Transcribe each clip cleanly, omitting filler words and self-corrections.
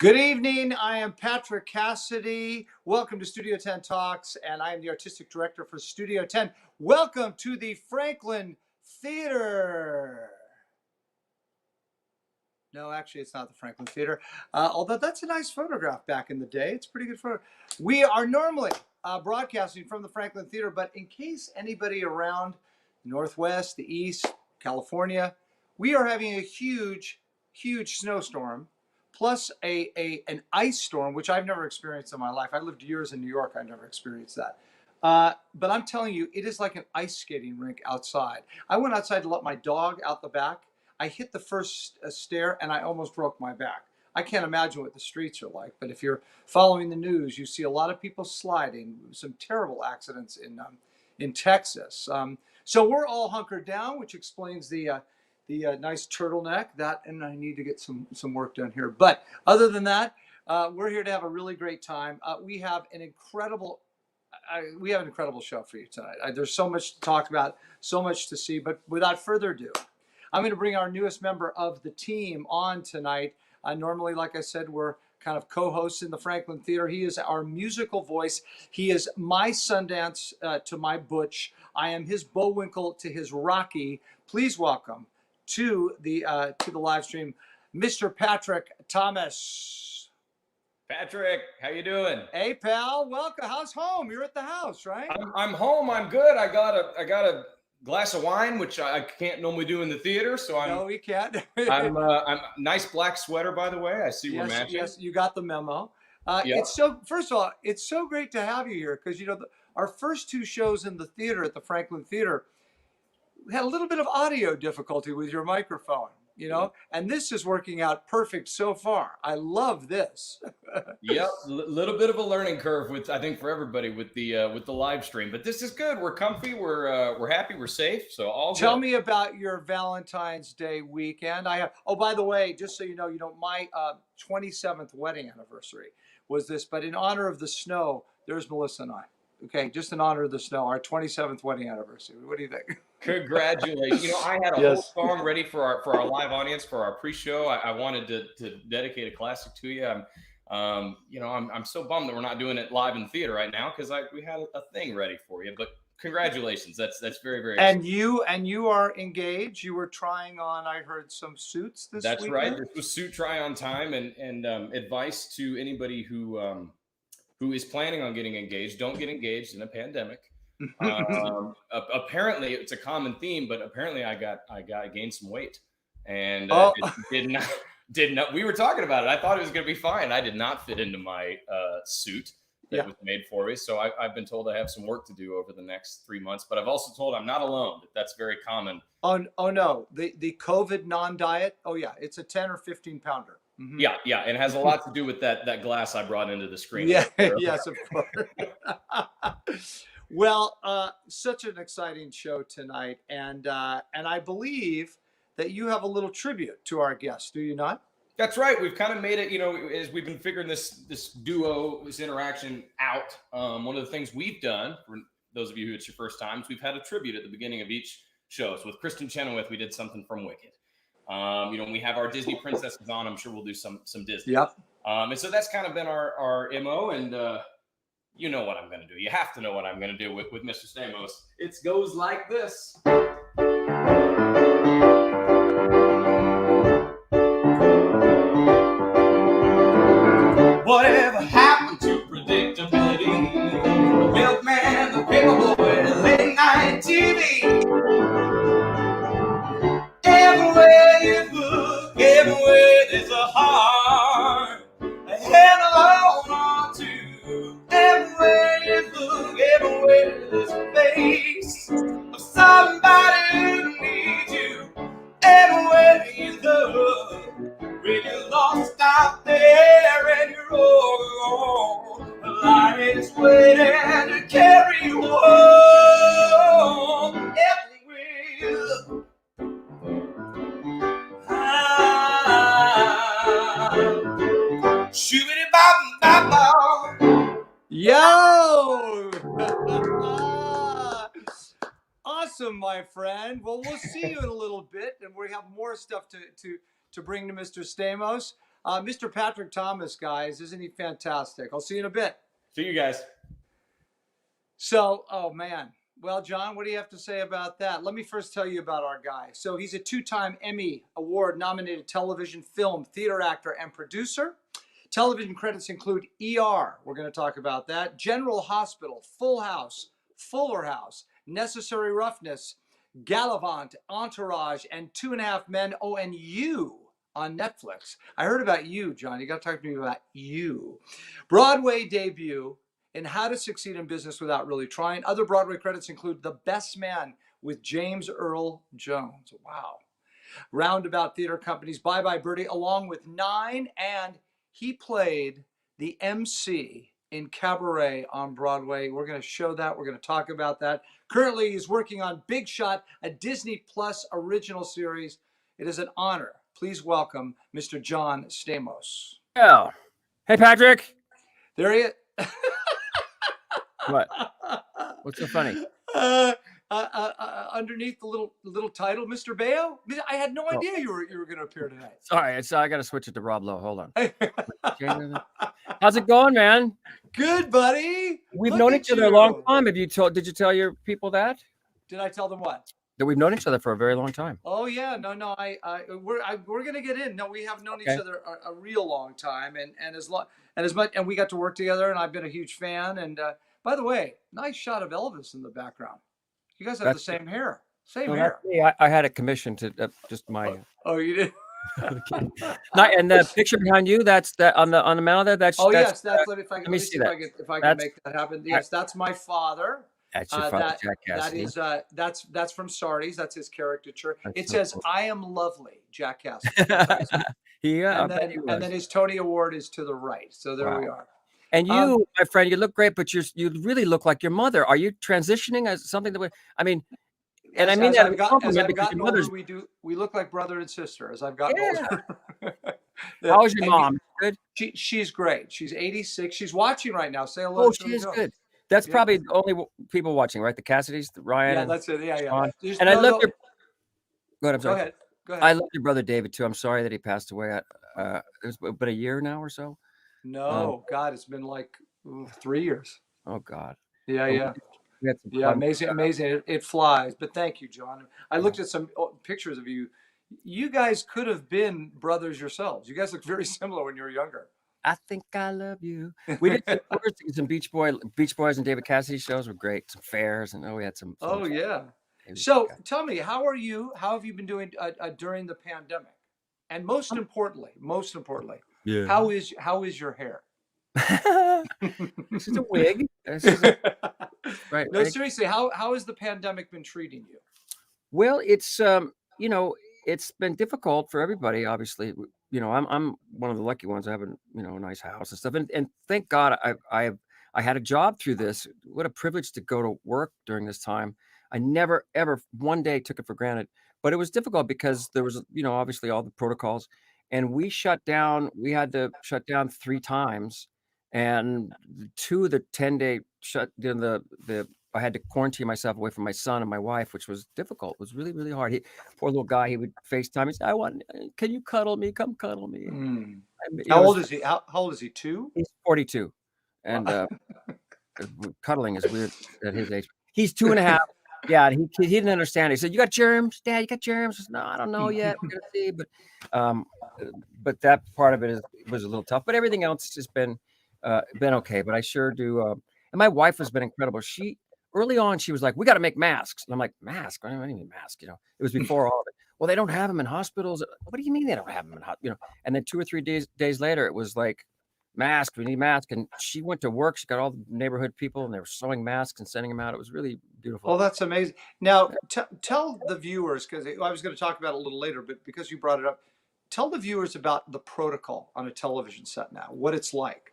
Good evening. I am Patrick Cassidy. Welcome to Studio Tenn Talks, and I am the artistic director for Studio Tenn. Welcome to the Franklin Theater. No, actually, it's not the Franklin Theater, although that's a nice photograph back in the day. It's a pretty good photo. We are normally broadcasting from the Franklin Theater, but in case anybody around the Northwest, the East, California, we are having a huge snowstorm, plus an ice storm, which I've never experienced in my life. I lived years in New York. I never experienced that. But I'm telling you, it is like an ice skating rink outside. I went outside to let my dog out the back. I hit the first stair and I almost broke my back. I can't imagine what the streets are like, but if you're following the news, you see a lot of people sliding, some terrible accidents in Texas. So we're all hunkered down, which explains the nice turtleneck. And I need to get some work done here. But other than that, we're here to have a really great time. We have an incredible show for you tonight. There's so much to talk about, so much to see. But without further ado, I'm going to bring our newest member of the team on tonight. Normally, like I said, we're kind of co-hosts in the Franklin Theater. He is our musical voice. He is my Sundance to my Butch. I am his Bullwinkle to his Rocky. Please welcome to the live stream, Mr. Patrick Thomas. Patrick, how you doing? Hey, pal. Welcome. How's home? You're at the house, right? I'm home. I'm good. I got a glass of wine, which I can't normally do in the theater. So No, we can't. I'm nice black sweater, by the way. I see we're matching. Yes, you got the memo. Yep. First of all, it's so great to have you here because our first two shows in the theater at the Franklin Theater had a little bit of audio difficulty with your microphone, and this is working out perfect so far. I love this. Yep, little bit of a learning curve I think for everybody with the live stream, but this is good. We're comfy, we're happy, we're safe. So all Tell me about your Valentine's Day weekend. By the way, just so you know, my 27th wedding anniversary was this, but in honor of the snow, there's Melissa and I. Okay, just in honor of the snow, our 27th wedding anniversary. What do you think? Congratulations. I had a whole song ready for our live audience for our pre-show. I wanted to dedicate a classic to you. I'm so bummed that we're not doing it live in the theater right now because we had a thing ready for you. But congratulations. That's very, very exciting. And you are engaged. You were trying on, I heard, some suits this weekend. That's right. This was suit try on time and advice to anybody who is planning on getting engaged. Don't get engaged in a pandemic. Apparently it's a common theme, but apparently I gained some weight, and it did not. We were talking about it. I thought it was going to be fine. I did not fit into my suit that was made for me. So I've been told I have some work to do over the next 3 months. But I've also told I'm not alone. That's very common. Oh no, the COVID non-diet. Oh yeah, it's a 10 or 15 pounder. Mm-hmm. Yeah, and it has a lot to do with that glass I brought into the screen. Yeah, yes, of course. Well, such an exciting show tonight, and I believe that you have a little tribute to our guest, do you not? That's right. We've kind of made it, as we've been figuring this duo, this interaction out. One of the things we've done, for those of you who it's your first time, is we've had a tribute at the beginning of each show. So with Kristen Chenoweth, we did something from Wicked. We have our Disney princesses on. I'm sure we'll do some Disney. Yep. And so that's kind of been our MO, and you know what I'm going to do. You have to know what I'm going to do with Mr. Stamos. It goes like this. Whatever happened to predictability? The milkman, the paperboy, late night TV. Everywhere you look, everywhere there's a heart, a hand alone on two. Everywhere you look, everywhere there's a face of somebody who needs you. Everywhere you look, when you're lost out there and you're all alone, the light is waiting to carry you home. Everywhere you look. Yo! Awesome, my friend. Well, we'll see you in a little bit, and we have more stuff to bring to Mr. Stamos. Mr. Patrick Thomas, guys. Isn't he fantastic? I'll see you in a bit. See you guys. So, oh man. Well, John, what do you have to say about that? Let me first tell you about our guy. So he's a two-time Emmy Award-nominated television, film, theater actor, and producer. Television credits include ER. We're going to talk about that. General Hospital, Full House, Fuller House, Necessary Roughness, Galavant, Entourage, and 2.5 Men. Oh, and You on Netflix. I heard about You, John. You got to talk to me about You. Broadway debut in How to Succeed in Business Without Really Trying. Other Broadway credits include The Best Man with James Earl Jones. Wow. Roundabout Theater Company's Bye Bye Birdie, along with 9, and he played the MC in Cabaret on Broadway. We're going to show that. We're going to talk about that. Currently, he's working on Big Shot, a Disney Plus original series. It is an honor. Please welcome Mr. John Stamos. Oh, hey, Patrick. There he is. What? What's so funny? Underneath the little title, Mr. Bayo. I had no idea you were going to appear tonight. Sorry, I got to switch it to Rob Lowe. Hold on. How's it going, man? Good, buddy. We've Look known at each other a you. long time. Did you tell your people that Did I tell them what? we've known each other for a very long time? Oh yeah, no. We're gonna get in. No, we have known each other a real long time, and as much, and we got to work together, and I've been a huge fan. And by the way, nice shot of Elvis in the background. You guys have the same hair. Same hair. Me. I had a commission to just my. Oh, you did. And the picture behind you, that's that on the mantle there. That's yes, that's let me see that. if I can make that happen. Yes, that's my father. That's your father, Jack That Cassidy. is that's from Sardi's. That's his caricature. It so says, cool. "I am lovely," Jack Cassidy. Yeah, and then his Tony Award is to the right. So there we are. And you, my friend, you look great, but you really look like your mother. Are you transitioning as something that I mean, and I mean that as a compliment because your mother's. We look like brother and sister as I've gotten older. How's your mom? Good. She's great. She's 86. She's watching right now. Say hello. Oh, she is good. That's probably the only people watching, right? The Cassidys, Ryan. Yeah, that's it. Yeah. And I love your. Go ahead. I'm sorry. Go ahead. I love your brother David too. I'm sorry that he passed away. It was but a year now or so. No, God, it's been like 3 years. Oh God. Yeah. Amazing. It flies. But thank you, John. I looked at some pictures of you. You guys could have been brothers yourselves. You guys look very similar when you were younger. I think I love you. We did some Beach Boys and David Cassidy shows were great. Some fairs and we had some. Oh yeah. So tell me, how are you? How have you been doing during the pandemic? And most importantly, yeah. How is your hair? This is a wig. Right. No, seriously, how has the pandemic been treating you? Well, it's it's been difficult for everybody. Obviously, I'm one of the lucky ones. I have a nice house and stuff, and thank God I had a job through this. What a privilege to go to work during this time. I never ever one day took it for granted, but it was difficult because there was obviously all the protocols, and we shut down. We had to shut down 3 times, and 2 of the 10-day shut. I had to quarantine myself away from my son and my wife, which was difficult. It was really, really hard. Poor little guy, he would FaceTime. He said, can you cuddle me? Come cuddle me. How old is he? How old is he? 2? He's 42. And cuddling is weird at his age. He's 2.5. Yeah, and he didn't understand. He said, "You got germs, Dad? You got germs?" I said, "No, I don't know yet. We're gonna see." But that part of it was a little tough. But everything else has been okay. But I sure do. And my wife has been incredible. Early on, she was like, "We got to make masks." And I'm like, "Mask? I don't need a mask." It was before all of it. Well, they don't have them in hospitals. What do you mean they don't have them in hospitals? And then 2 or 3 days later, it was like, mask. We need masks. And she went to work. She got all the neighborhood people, and they were sewing masks and sending them out. It was really beautiful. Oh, that's amazing. Now, tell the viewers, because I was going to talk about it a little later, but because you brought it up, tell the viewers about the protocol on a television set now, what it's like.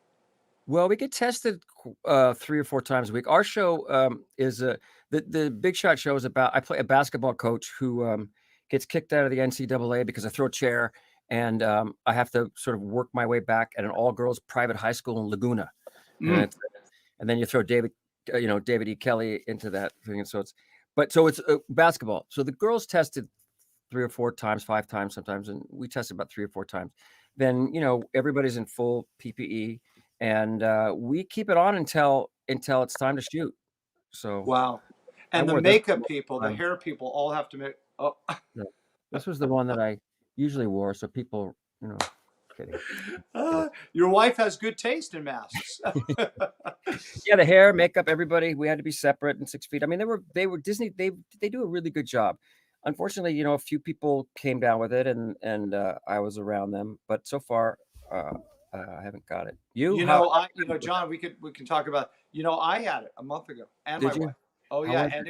Well, we get tested 3 or 4 times a week. Our show is the Big Shot show is about. I play a basketball coach who gets kicked out of the NCAA because I throw a chair, and I have to sort of work my way back at an all-girls private high school in Laguna, and then you throw David E. Kelley into that thing, and so it's basketball. So the girls tested 3 or 4 times, 5 times sometimes, and we tested about 3 or 4 times. then everybody's in full PPE, and we keep it on until it's time to shoot. So Wow. I And the wore this makeup people, the time. hair people all have to make, oh, Yeah. This was the one that I usually wore, so people, kidding. your wife has good taste in masks. Yeah, the hair, makeup, everybody. We had to be separate and 6 feet. I mean, they were Disney. They do a really good job. Unfortunately, a few people came down with it, and I was around them. But so far, I haven't got it. You? John, we can talk about, I had it a month ago, and my Did you? wife. Oh How yeah, was and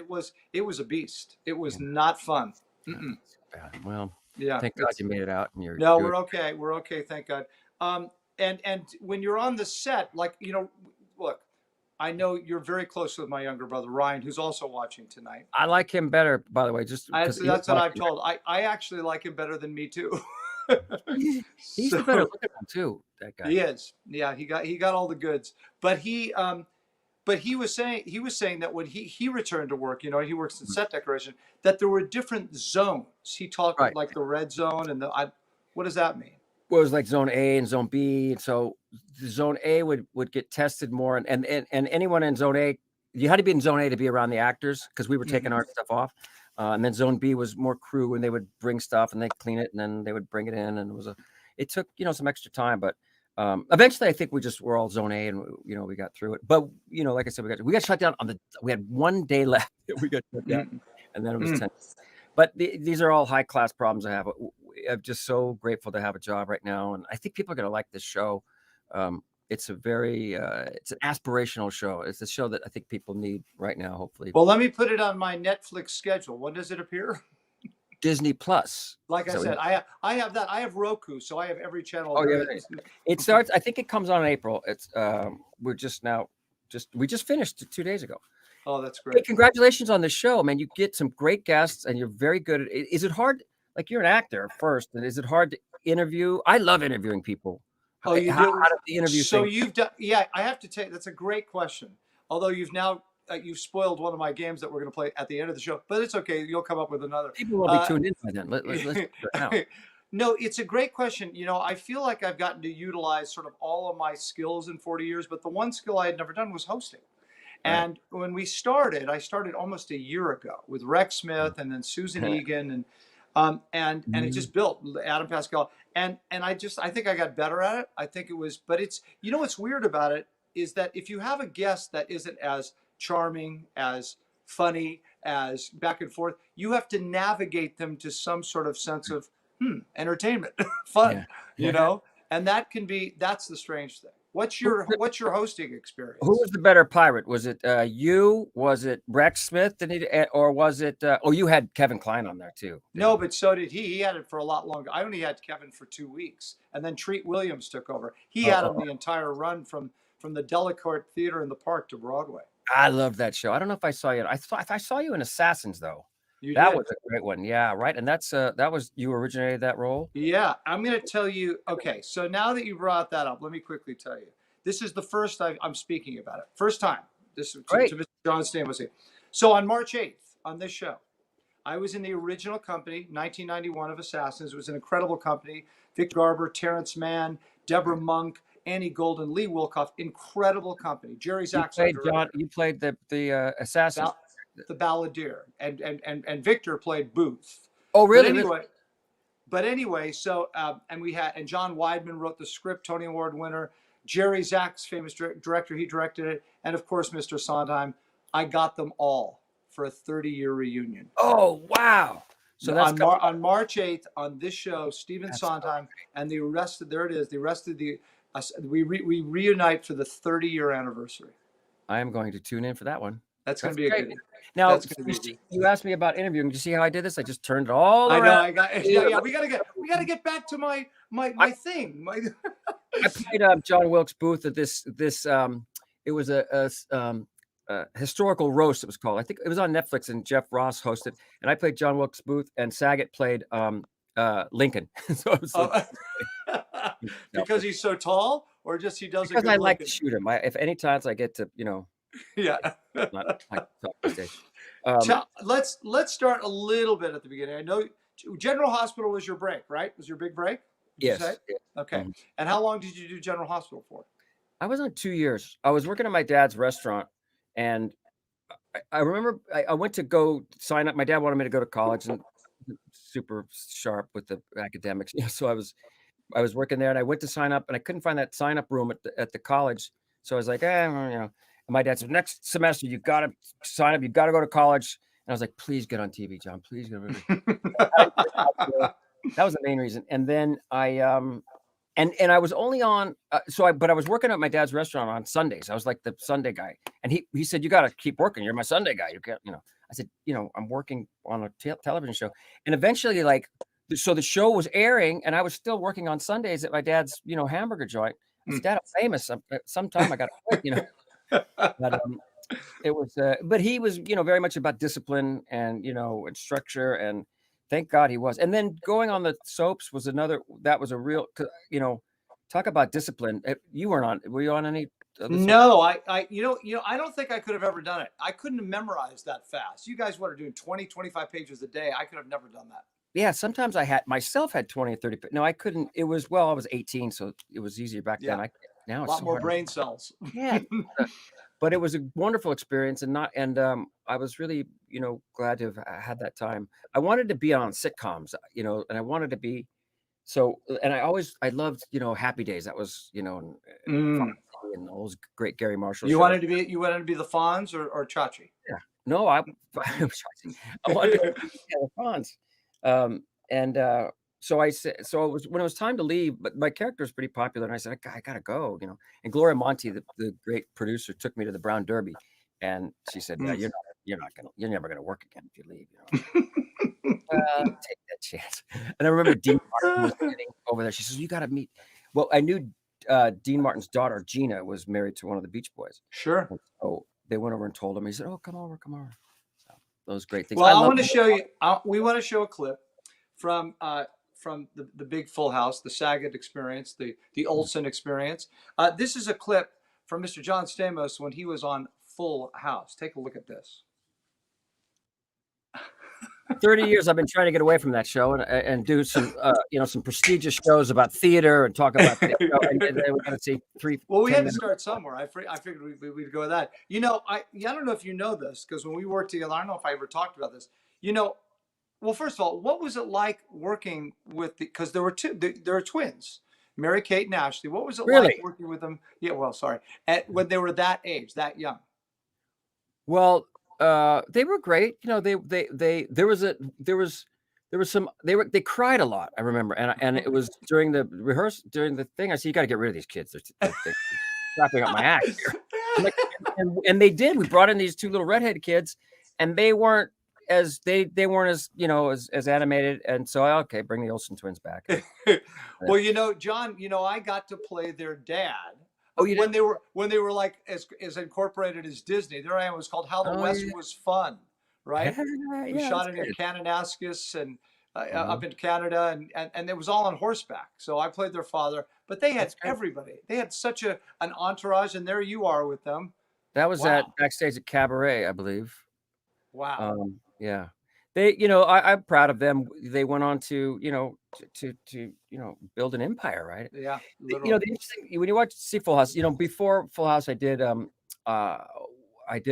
it was a beast. It was Yeah. not fun. That's bad. Well, Yeah. thank God you made it out, and you're No, good. we're okay. We're okay, thank God. And when you're on the set, like, look, I know you're very close with my younger brother Ryan, who's also watching tonight. I like him better, by the way, just because That's what I've told. I actually like him better than me too. he's the better looking one too. That guy. He is. Yeah, he got all the goods. But he was saying that when he returned to work, he works in set decoration, that there were different zones. He talked Right. like the red zone and what does that mean? Well, it was like zone A and zone B, and so the zone A would get tested more, and anyone in zone A, you had to be in zone A to be around the actors because we were taking our stuff off, and then zone B was more crew, and they would bring stuff and they clean it, and then they would bring it in, and it took some extra time, but eventually I think we're all zone A, and we got through it. But like I said, we got shut down we had 1 day left. We got shut down, and then it was 10. But these are all high class problems I have. I'm just so grateful to have a job right now, and I think people are going to like this show. It's a very it's an aspirational show. It's a show that I think people need right now. Hopefully, Well, let me put it on my Netflix schedule. When does it appear? Disney Plus. Like I said, I have that. I have Roku, so I have every channel. Oh yeah, it starts. I think it comes on in April. It's we just finished 2 days ago. Oh, that's Hey, great. congratulations on the show, man. You get some great guests, and you're very good at it. Is it hard? Like, you're an actor first, and is it hard to interview? I love interviewing people. Oh, you How do? does the interview So thing? you've done, yeah, I have to tell you, that's a great question. Although you've spoiled one of my games that we're going to play at the end of the show, but it's okay. You'll come up with another. People will be tuned in by then. Let's do it now. No, it's a great question. I feel like I've gotten to utilize sort of all of my skills in 40 years, but the one skill I had never done was hosting. And when I started almost a year ago with Rex Smith and then Susan Egan and it just built Adam Pascal. And I think I got better at it. I think it was, but it's, what's weird about it is that if you have a guest that isn't as charming, as funny, as back and forth, you have to navigate them to some sort of sense of entertainment, fun, and that's the strange thing. What's your hosting experience? Who was the better pirate? Was it you? Was it Rex Smith? Or was it? You had Kevin Kline on there too. No, but so did he. He had it for a lot longer. I only had Kevin for 2 weeks, and then Treat Williams took over. He had him the entire run from the Delacorte Theater in the Park to Broadway. I love that show. I don't know if I saw you. I saw you in Assassins though. That was a great one. Yeah, right. And that was you originated that role. Yeah, I'm going to tell you. Okay, so now that you brought that up, let me quickly tell you. This is the first I'm speaking about it. First time. This to Mr. John Stamos here. So on March 8th on this show, I was in the original company, 1991 of Assassins. It was an incredible company. Vic Garber, Terrence Mann, Deborah Monk, Annie Golden, Lee Wilkoff. Incredible company. Jerry Zachson. You played the assassin. The balladeer, and Victor played Booth. Oh, really? But anyway, so and John Weidman wrote the script, Tony Award winner. Jerry Zach's famous director, he directed it, and of course, Mr. Sondheim. I got them all for a 30-year reunion. Oh, wow! So that's on March 8th on this show, Stephen Sondheim and the rest of we reunite for the 30-year anniversary. I am going to tune in for that one. That's going to be great. Now, you asked me about interviewing. Did you see how I did this? I just turned it all around. Yeah. We gotta get back to my thing. I played John Wilkes Booth at this. It was a historical roast. It was called. I think it was on Netflix, and Jeff Ross hosted. And I played John Wilkes Booth, and Saget played Lincoln. So it was because he's so tall, or just he does. Because I like to shoot him. If any times I get to, Yeah. Let's start a little bit at the beginning. I know General Hospital was your break, right? Was your big break? Did Yes. you say? Yeah. Okay. Mhm. And how long did you do General Hospital for? I was on 2 years. I was working at my dad's restaurant, and I remember I went to go sign up. My dad wanted me to go to college and super sharp with the academics. So I was working there, and I went to sign up, and I couldn't find that sign up room at the college. So I was like, well, And my dad said, next semester you got to sign up. You got to go to college. And I was like, please get on TV, John. Please get on TV. I didn't get a job there. That was the main reason. And then and I was only on but I was working at my dad's restaurant on Sundays. I was like the Sunday guy. And he said, you got to keep working. You're my Sunday guy. You can't, I said, I'm working on a television show. And eventually, so the show was airing, and I was still working on Sundays at my dad's, hamburger joint. I said, Dad, I'm famous. Sometime I got to quit, But it was, but he was, very much about discipline and, and structure, and thank God he was. And then going on the soaps was that was a real, talk about discipline. Were you on any of the soaps? No, I don't think I could have ever done it. I couldn't have memorized that fast. You guys are doing 20, 25 pages a day. I could have never done that. Yeah, sometimes I had 20 or 30. No, I couldn't. I was 18, so it was easier back then. Now A it's lot so more hard. brain cells. Yeah. But it was a wonderful experience, and I was really, glad to have had that time. I wanted to be on sitcoms, and I wanted to be and I loved, Happy Days. That was, and and all those great Garry Marshall You shows. wanted to be the Fonz or Chachi? Yeah. No, I wanted to be the Fonz. So I said, when it was time to leave, but my character was pretty popular, and I said, I gotta go, And Gloria Monty, the great producer, took me to the Brown Derby, and she said, "Yeah, you're never gonna work again if you leave." Take that chance. And I remember Dean Martin was sitting over there. She says, "You gotta meet." Well, I knew Dean Martin's daughter Gina was married to one of the Beach Boys. Sure. So they went over and told him. He said, "Oh, come over." So those great things. Well, I want to show you. We want to show a clip from the big Full House, the Saget experience, the Olsen experience. This is a clip from Mr. John Stamos when he was on Full House. Take a look at this. 30 years I've been trying to get away from that show and do some some prestigious shows about theater and talk about and then we're going to see three. Well, we had to start somewhere. I figured we'd go with that. I don't know if you know this, because when we worked together, I don't know if I ever talked about this. Well, first of all, what was it like working with because there are twins, Mary Kate and Ashley. What was it like working with them? Yeah, well, sorry, when they were that age, that young. Well, they were great. They cried a lot. I remember, and it was during the thing. I said, you got to get rid of these kids. They're wrapping up my act here. And they did. We brought in these two little redhead kids, and they weren't as as animated. And so okay, bring the Olsen twins back. Well, John, I got to play their dad. Oh, you when they were like as incorporated as Disney. There I am. It was called How the West Was Fun, right? We shot it in Kananaskis and up in Canada, and it was all on horseback. So I played their father, but they had everybody. They had such an entourage, and there you are with them. That was at backstage at Cabaret, I believe. Wow. Yeah. They, I'm proud of them. They went on to, to build an empire, right? Yeah. The interesting when you see Full House, before Full House, I did a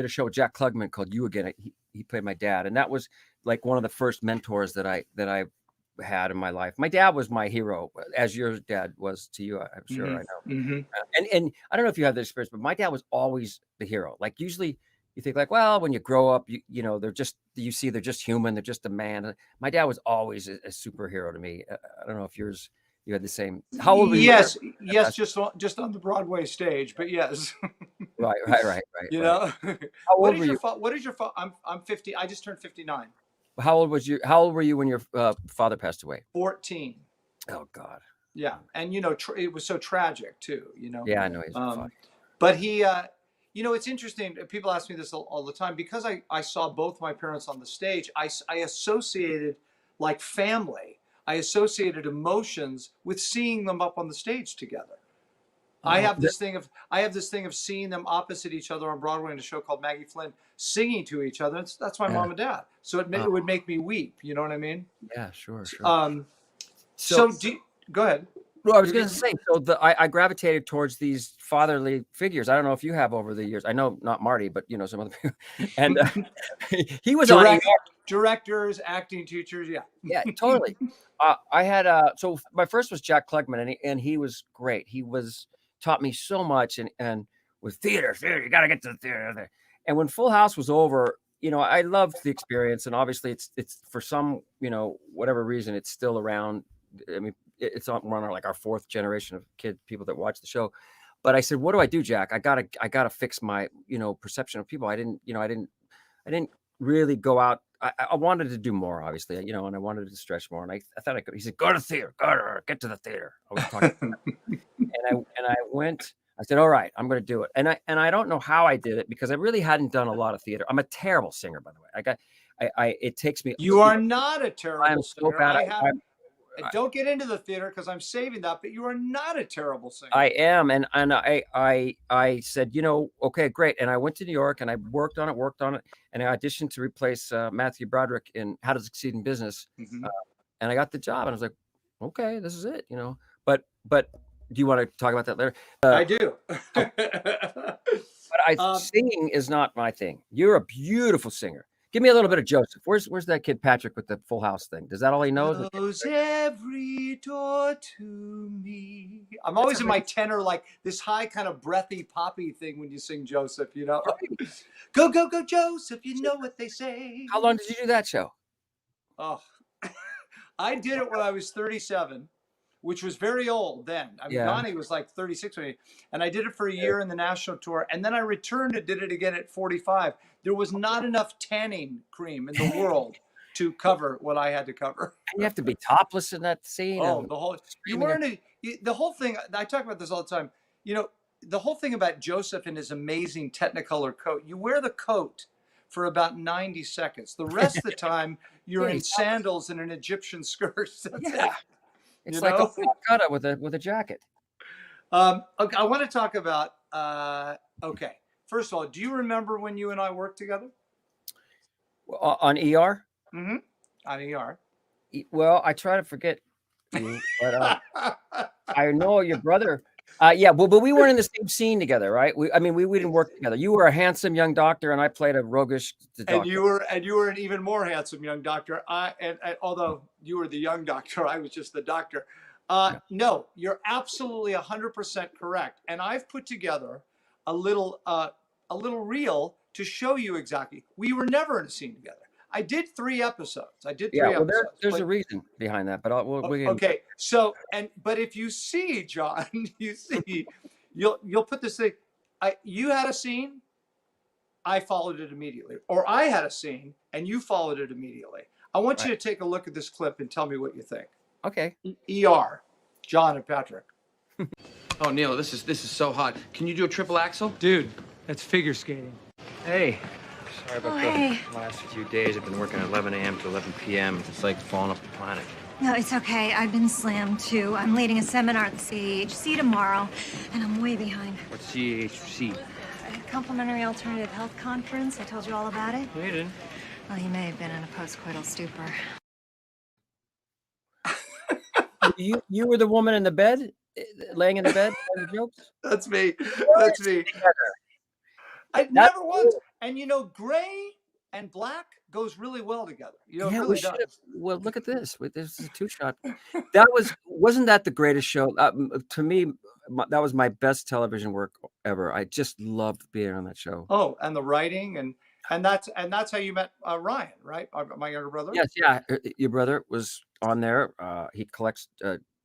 show with Jack Klugman called You Again. He played my dad, and that was like one of the first mentors that I had in my life. My dad was my hero, as your dad was to you. I'm sure. I know. Mm-hmm. And I don't know if you have this experience, but my dad was always the hero. Like usually. You think like, well, when you grow up, they're just human. They're just a man. My dad was always a superhero to me. I don't know if you had the same. How old were you? Yes, just on the Broadway stage, but yes. Right. How old were you? What is your I'm 50. I just turned 59. How old were you when your father passed away? 14. Oh God. Yeah, and it was so tragic too. Yeah, I know. But he. It's interesting. People ask me this all the time because I saw both my parents on the stage. I associated like family. I associated emotions with seeing them up on the stage together. I have this thing of seeing them opposite each other on Broadway in a show called Maggie Flynn, singing to each other. That's my mom and dad. So it would make me weep. You know what I mean? Yeah, sure. So Go ahead. Well, I was going to say, so I gravitated towards these fatherly figures. I don't know if you have over the years. I know not Marty, but you know some other people. And he was on ER. Directors, acting teachers, yeah. Yeah, totally. I had so my first was Jack Klugman, and he was great. He taught me so much, and with theater, you got to get to the theater. And when Full House was over, you know, I loved the experience, and obviously it's for some, you know, whatever reason, it's still around. I mean, it's on like our fourth generation of people that watch the show. But I said, what do I do, Jack? I gotta fix my, you know, perception of people. I didn't really go out. I wanted to do more, obviously, you know, and I wanted to stretch more. And I thought I could. He said, go to theater, get to the theater. I was talking and I went. I said, all right, I'm going to do it. And I don't know how I did it because I really hadn't done a lot of theater. I'm a terrible singer, by the way. It takes me. You are not a terrible singer. So bad. Don't get into the theater because I'm saving that, but you are not a terrible singer. I am. And I said, you know, okay, great. And I went to New York and I worked on it. And I auditioned to replace Matthew Broderick in How to Succeed in Business. Mm-hmm. And I got the job and I was like, okay, this is it, you know, but do you want to talk about that later? I do. But singing is not my thing. You're a beautiful singer. Give me a little bit of Joseph. Where's that kid Patrick with the Full House thing? Does that all he knows? Close every door to me. I'm always in my tenor, like this high kind of breathy poppy thing when you sing Joseph, you know. Go, go, go, Joseph, you know what they say. How long did you do that show? Oh, I did it when I was 37, which was very old then. I mean, Donnie was like 36 when and I did it for a year in the national tour. And then I returned and did it again at 45. There was not enough tanning cream in the world to cover what I had to cover. And you have to be topless in that scene. Oh, the whole thing. I talk about this all the time. You know, the whole thing about Joseph and his amazing Technicolor coat, you wear the coat for about 90 seconds. The rest of the time, you're in sandals and an Egyptian skirt. That's it. It's like a Calcutta with a jacket. Okay, I want to talk about. Okay, first of all, do you remember when you and I worked together? On ER? Mm-hmm. On ER. Well, I try to forget you, but I know your brother. Yeah, but we weren't in the same scene together, right? We didn't work together. You were a handsome young doctor, and I played a roguish doctor. And you were an even more handsome young doctor. And although you were the young doctor, I was just the doctor. No, you're absolutely 100% correct. And I've put together a little reel to show you exactly. We were never in a scene together. I did 3 episodes. Well, there's a reason behind that, but okay. So, but if you see, John, you'll put this thing. You had a scene, I followed it immediately, or I had a scene and you followed it immediately. I want you to take a look at this clip and tell me what you think. Okay. ER, John and Patrick. Oh, Neil, this is so hot. Can you do a triple axel? Dude, that's figure skating. Hey. Sorry about the last few days. I've been working at 11 a.m. to 11 p.m. It's like falling off the planet. No, it's okay. I've been slammed, too. I'm leading a seminar at the CHC tomorrow, and I'm way behind. What's CHC? A Complimentary Alternative Health Conference. I told you all about it. No, you didn't. Well, you may have been in a postcoital stupor. You were the woman in the bed, laying in the bed, playing the jokes? That's me. That's me. I never once. And you know, gray and black goes really well together. You know, it really does. Well, look at this. This is a 2-shot. Wasn't that the greatest show? To me, that was my best television work ever. I just loved being on that show. Oh, and the writing and that's how you met Ryan, right? My younger brother. Yes, yeah. Your brother was on there. He collects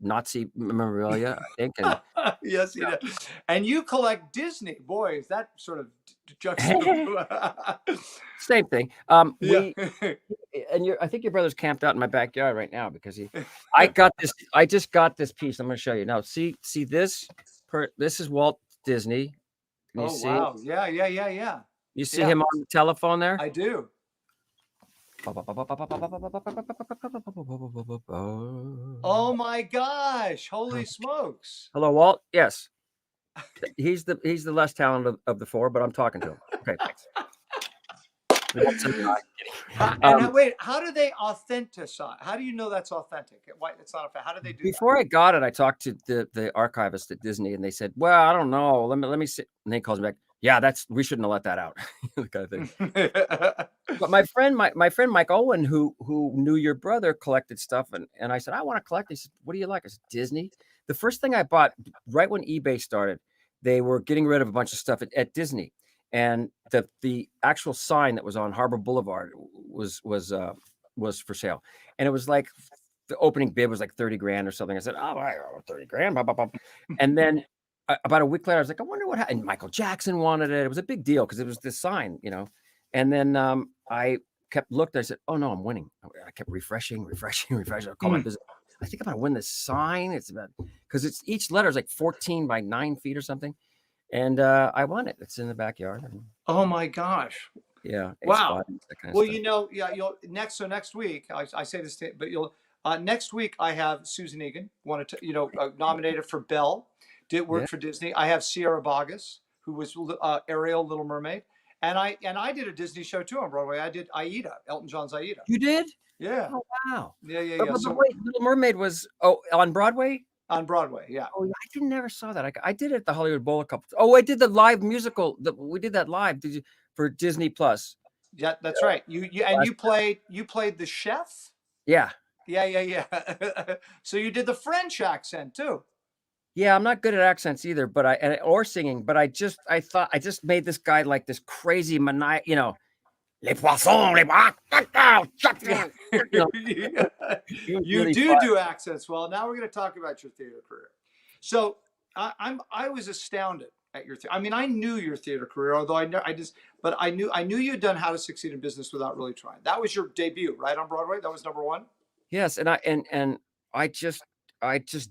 Nazi memorabilia, I think. And, yes, he does. And you collect Disney. Boy, is that sort of same thing. I think your brother's camped out in my backyard right now because I just got this piece. I'm going to show you now. See this? This is Walt Disney. Can you see? Wow. Yeah. You see him on the telephone there? I do. Oh my gosh! Holy smokes! Hello, Walt. Yes, he's the less talented of the 4, but I'm talking to him. Okay, thanks. That's a lie. And wait, how do they authenticate? How do you know that's authentic? Why it's not how do they do Before I got it, I talked to the archivist at Disney, and they said, "Well, I don't know. Let me see." And they calls me back. Yeah, we shouldn't have let that out. Kind of thing. that? But my friend Mike Owen, who knew your brother, collected stuff, and I said, I want to collect. He said, what do you like? I said, Disney. The first thing I bought right when eBay started, they were getting rid of a bunch of stuff at Disney, and the actual sign that was on Harbor Boulevard was for sale, and it was like the opening bid was like 30 grand or something. I said, oh, 30 grand, blah, blah, blah. And then about a week later, I was like, I wonder what happened. And Michael Jackson wanted it. It was a big deal because it was this sign, you know. And then I kept looking. I said, "Oh no, I'm winning." I kept refreshing. I call my business. I think I'm gonna win this sign. It's about because it's each letter is like 14 by 9 feet or something, and I won it. It's in the backyard. Oh my gosh! Yeah. Wow. Fun, that kind of Well, stuff. you know, yeah, you'll next week. I say this, but you'll next week. I have Susan Egan, nominated for Belle, did work for Disney. I have Sierra Boggess, who was Ariel, Little Mermaid. And I did a Disney show too on Broadway. I did Aida, Elton John's Aida. You did? Yeah. Oh wow. Yeah. But So wait, Little Mermaid was on Broadway. on Broadway, yeah. Oh, yeah, I never saw that. I did it at the Hollywood Bowl a couple. Oh, I did the live musical. We did that live. Did you for Disney Plus? Yeah, that's right. You played the chef. Yeah. Yeah. So you did the French accent too. Yeah, I'm not good at accents either, or singing. But I just made this guy like this crazy maniac, you know, les poissons, les You really do accents well. Now we're going to talk about your theater career. So I was astounded at your I mean, I knew your theater career, although I knew you'd done How to Succeed in Business Without Really Trying. That was your debut, right, on Broadway? That was number one. Yes, and I just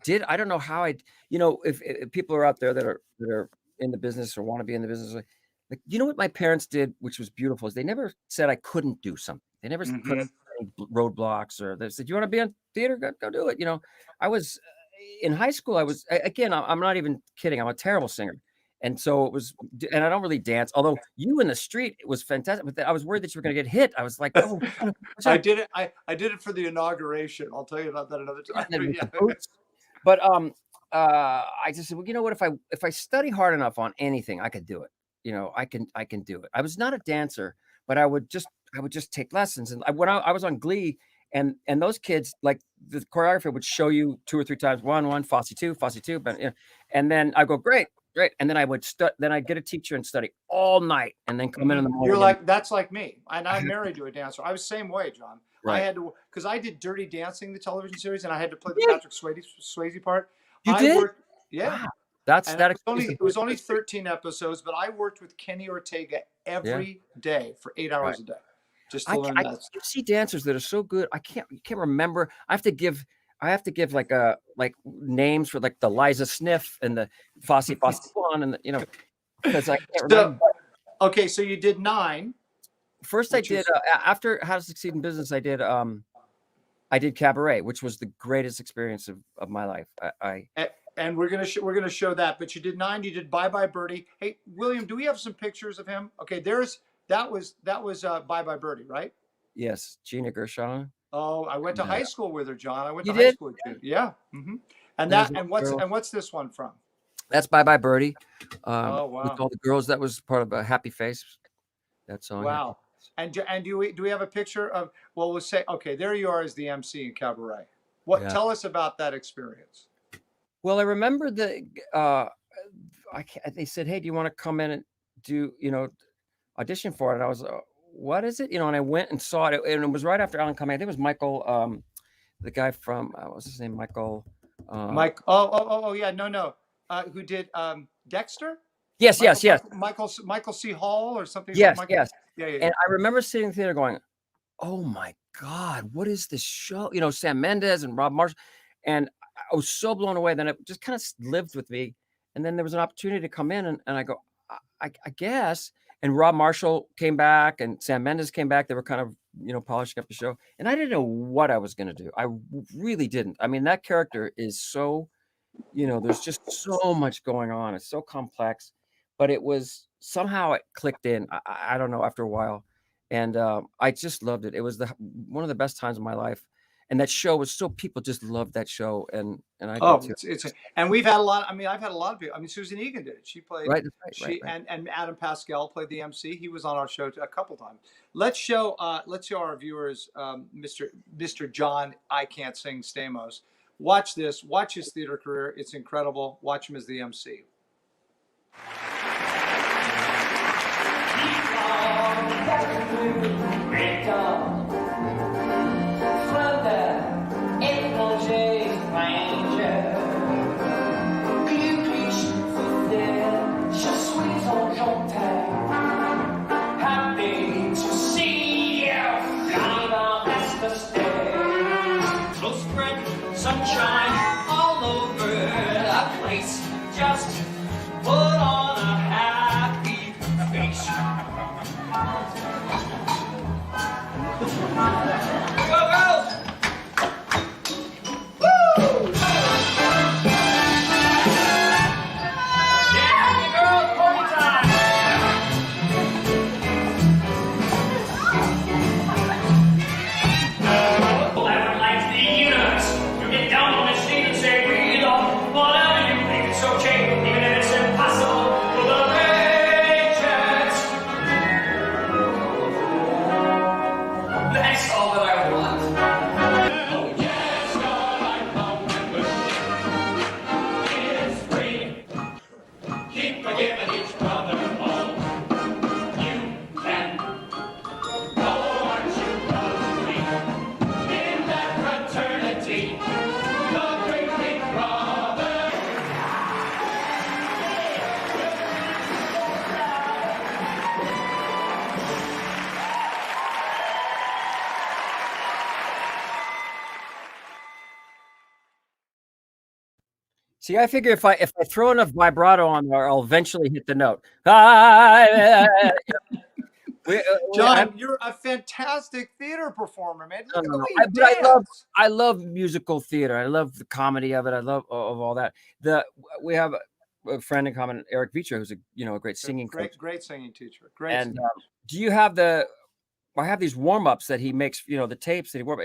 did. I don't know how if people are out there that are in the business or want to be in the business, like you know what my parents did, which was beautiful, is they never said I couldn't do something. They never put up any roadblocks, or they said, "You want to be on theater? Go do it." You know, I was in high school. I'm not even kidding. I'm a terrible singer. And so it was, and I don't really dance. Although you in the street, it was fantastic. But I was worried that you were going to get hit. I was like, "Oh, I did it. I did it for the inauguration. I'll tell you about that another time. But I just said, well, you know what? If I study hard enough on anything, I could do it. You know, I can do it. I was not a dancer, but I would just take lessons. And when I was on Glee, and those kids, like the choreographer would show you 2 or 3 times, one, Fosse two, but and then I go, great. And then I would then I'd get a teacher and study all night, and then come in the morning. You're like, that's like me. And I'm married to a dancer. I was the same way, John. Right. I had to, because I did Dirty Dancing, the television series, and I had to play the Patrick Swayze part. You did? Yeah. Wow. It was only 13 episodes, but I worked with Kenny Ortega every day for 8 hours a day. Just to learn that. You see dancers that are so good. I can't remember. I have to give like names for like the Liza Sniff and the Fosse one, and because I can't remember. Okay, so you did 9. First, I did after How to Succeed in Business. I did Cabaret, which was the greatest experience of my life. And we're gonna show that. But you did 9. You did Bye Bye Birdie. Hey, William, do we have some pictures of him? Okay, that was Bye Bye Birdie, right? Yes, Gina Gershon. Oh, I went to high school with her, John. I went to high high school with you. Yeah. Mm-hmm. And what's this one from? That's Bye Bye Birdie. Oh wow! With all the girls, that was part of a Happy Face. That song. Wow. And do we have a picture of? Well, we'll say okay. There you are as the MC in Cabaret. Tell us about that experience. Well, I remember they said, "Hey, do you want to come in and do audition for it?" And I was, "What is it?" And I went and saw it, and it was right after Alan Cumming. I think it was Michael, the guy from what's his name, Michael. Mike. Oh yeah, no. Who did Dexter? Yes. Michael C. Hall or something. Yes. Yeah. And I remember sitting in the theater going, "Oh my God, what is this show?" Sam Mendes and Rob Marshall, and I was so blown away. Then it just kind of lived with me. And then there was an opportunity to come in, and I go, I guess. And Rob Marshall came back, and Sam Mendes came back. They were kind of, polishing up the show. And I didn't know what I was going to do. I really didn't. I mean, that character is so, there's just so much going on. It's so complex. But it was somehow it clicked in. I don't know, after a while. And I just loved it. It was one of the best times of my life. And that show was people just loved that show, and I did too. it's and we've had a lot. I mean, I've had a lot of people. I mean, Susan Egan did it. She played Right, she right. and Adam Pascal played the MC. He was on our show a couple times. Let's show our viewers Mr. John I Can't Sing Stamos. Watch this. Watch his theater career. It's incredible. Watch him as the MC. Sunshine all over the place. Just put on a happy face. Go girls! Woo! Yeah, girls, party time! Whoever likes the universe. Get down on his feet and say, read on whatever you think it's okay, even if it's impossible for the patriots. That's all that I want. Oh, yes, God, I come with it's free. Keep forgiving each brother all you can. Oh, aren't you proud of me? In that fraternity. See, I figure if I throw enough vibrato on there, I'll eventually hit the note. John, you're a fantastic theater performer, man. Look at the way you dance. I love musical theater. I love the comedy of it. I love of all that. We have a friend in common, Eric Vitra, who's a great singing coach. Great singing teacher. Great. And do you have I have these warm-ups that he makes, the tapes that he warm.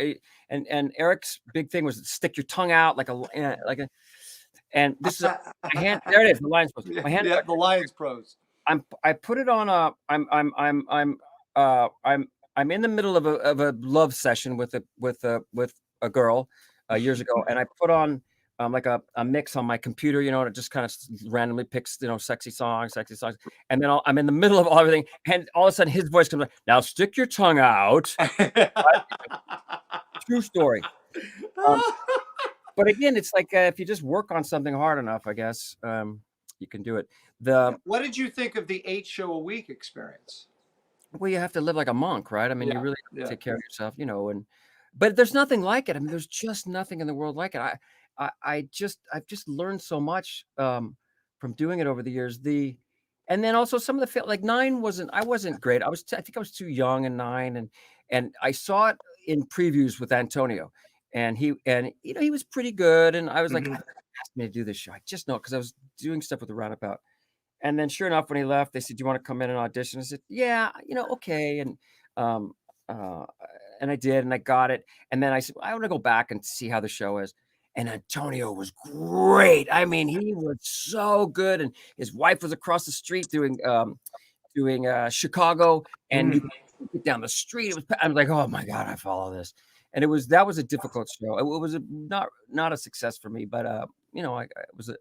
And Eric's big thing was stick your tongue out like a. And this is my hand. There it is. The Lions Pros. My hand. Yeah, the Lions Pros. I put it on I'm in the middle of a love session with a girl years ago, and I put on like a mix on my computer, and it just kind of randomly picks sexy songs, and then I'm in the middle of everything, and all of a sudden his voice comes like, "Now stick your tongue out." True story. But again, it's like if you just work on something hard enough, I guess you can do it. What did you think of the 8 show a week experience? Well, you have to live like a monk, right? I mean, you really have to take care of yourself, but there's nothing like it. I mean, there's just nothing in the world like it. I've just learned so much from doing it over the years. And then also some of the like 9 I wasn't great. I think I was too young in 9, and I saw it in previews with Antonio. And he was pretty good. And I was like, asked me to do this show. I just know, because I was doing stuff with the Roundabout. And then sure enough, when he left, they said, "Do you want to come in and audition?" I said, "Yeah, okay." And I did, and I got it. And then I said, "I want to go back and see how the show is." And Antonio was great. I mean, he was so good. And his wife was across the street doing Chicago, and you could get down the street. I was like, "Oh my God, I follow this." And that was a difficult show. It was not a success for me, but I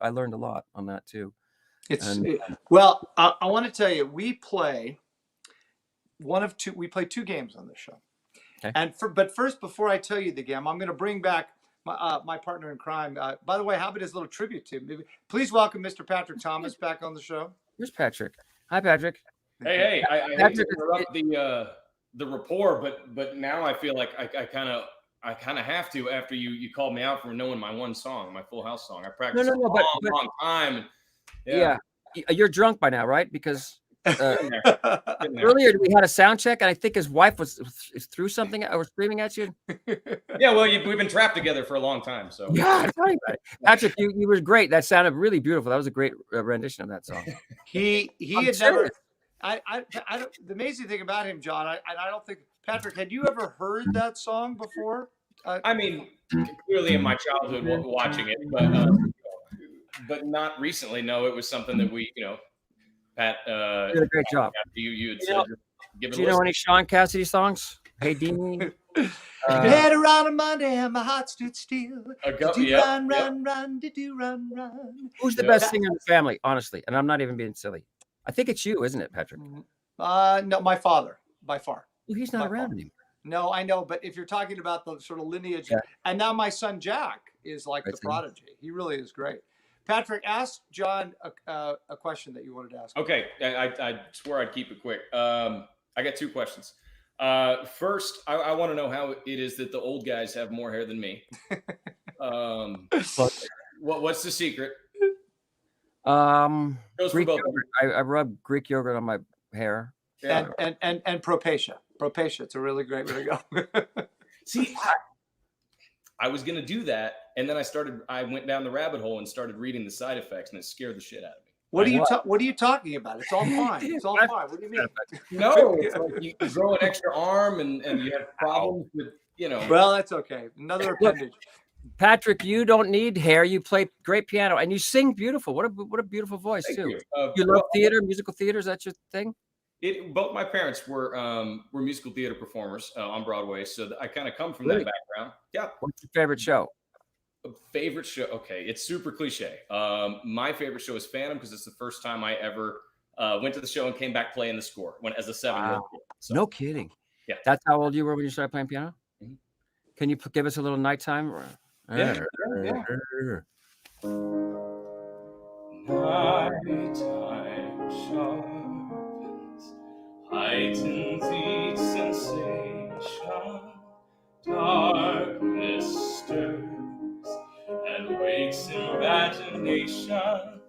learned a lot on that too. Well, I want to tell you, we play 2 games on this show. Okay. But first, before I tell you the game, I'm going to bring back my partner in crime. By the way, how about his little tribute to him? Please welcome Mr. Patrick Thomas back on the show. Here's Patrick. Hi, Patrick. Hey, I hate to interrupt the rapport, but now I feel like I kind of have to after you called me out for knowing my one song, my Full House song. I practiced a long time. Yeah, you're drunk by now, right? Because earlier we had a sound check, and I think his wife was threw something or screaming at you. Yeah, well, we've been trapped together for a long time, so yeah. Tell me about it. Patrick, you were great. That sounded really beautiful. That was a great rendition of that song. He had never. The amazing thing about him, John, I don't think, Patrick, had you ever heard that song before? I mean, clearly in my childhood watching it, but not recently. No, it was something that we, Pat, you did a great job. You had said, give it Do you know any Sean Cassidy songs? Hey, Dean. Head around a Monday and my heart stood still. Run. Who's the best singer in the family, honestly? And I'm not even being silly. I think it's you, isn't it, Patrick? No, my father, by far. Well, he's not around anymore. No, I know, but if you're talking about the sort of lineage, and now my son Jack is like the prodigy. He really is great. Patrick, ask John a question that you wanted to ask. Okay, I swore I'd keep it quick. I got 2 questions. First, I want to know how it is that the old guys have more hair than me. What's the secret? Goes for both. I rub Greek yogurt on my hair. Yeah. And Propecia. Propecia, it's a really great way to go. See, I was gonna do that, and then I went down the rabbit hole and started reading the side effects, and it scared the shit out of me. What are you talking about? It's all fine. It's all fine. What do you mean? No, it's like you grow an extra arm and you have problems with, Well, that's okay. Another appendage. Patrick, you don't need hair. You play great piano and you sing beautiful. What a beautiful voice. Thank too. You, you love theater, musical theater. Is that your thing? Both my parents were musical theater performers on Broadway, so I kind of come from that background. Yeah. What's your favorite show? Favorite show? Okay, it's super cliche. My favorite show is Phantom because it's the first time I ever went to the show and came back playing the score as a 7-year-old kid. So, no kidding. Yeah. That's how old you were when you started playing piano? Mm-hmm. Can you give us a little nighttime? Yeah. Nighttime sharpens, heightens each sensation. Darkness stirs and wakes imagination.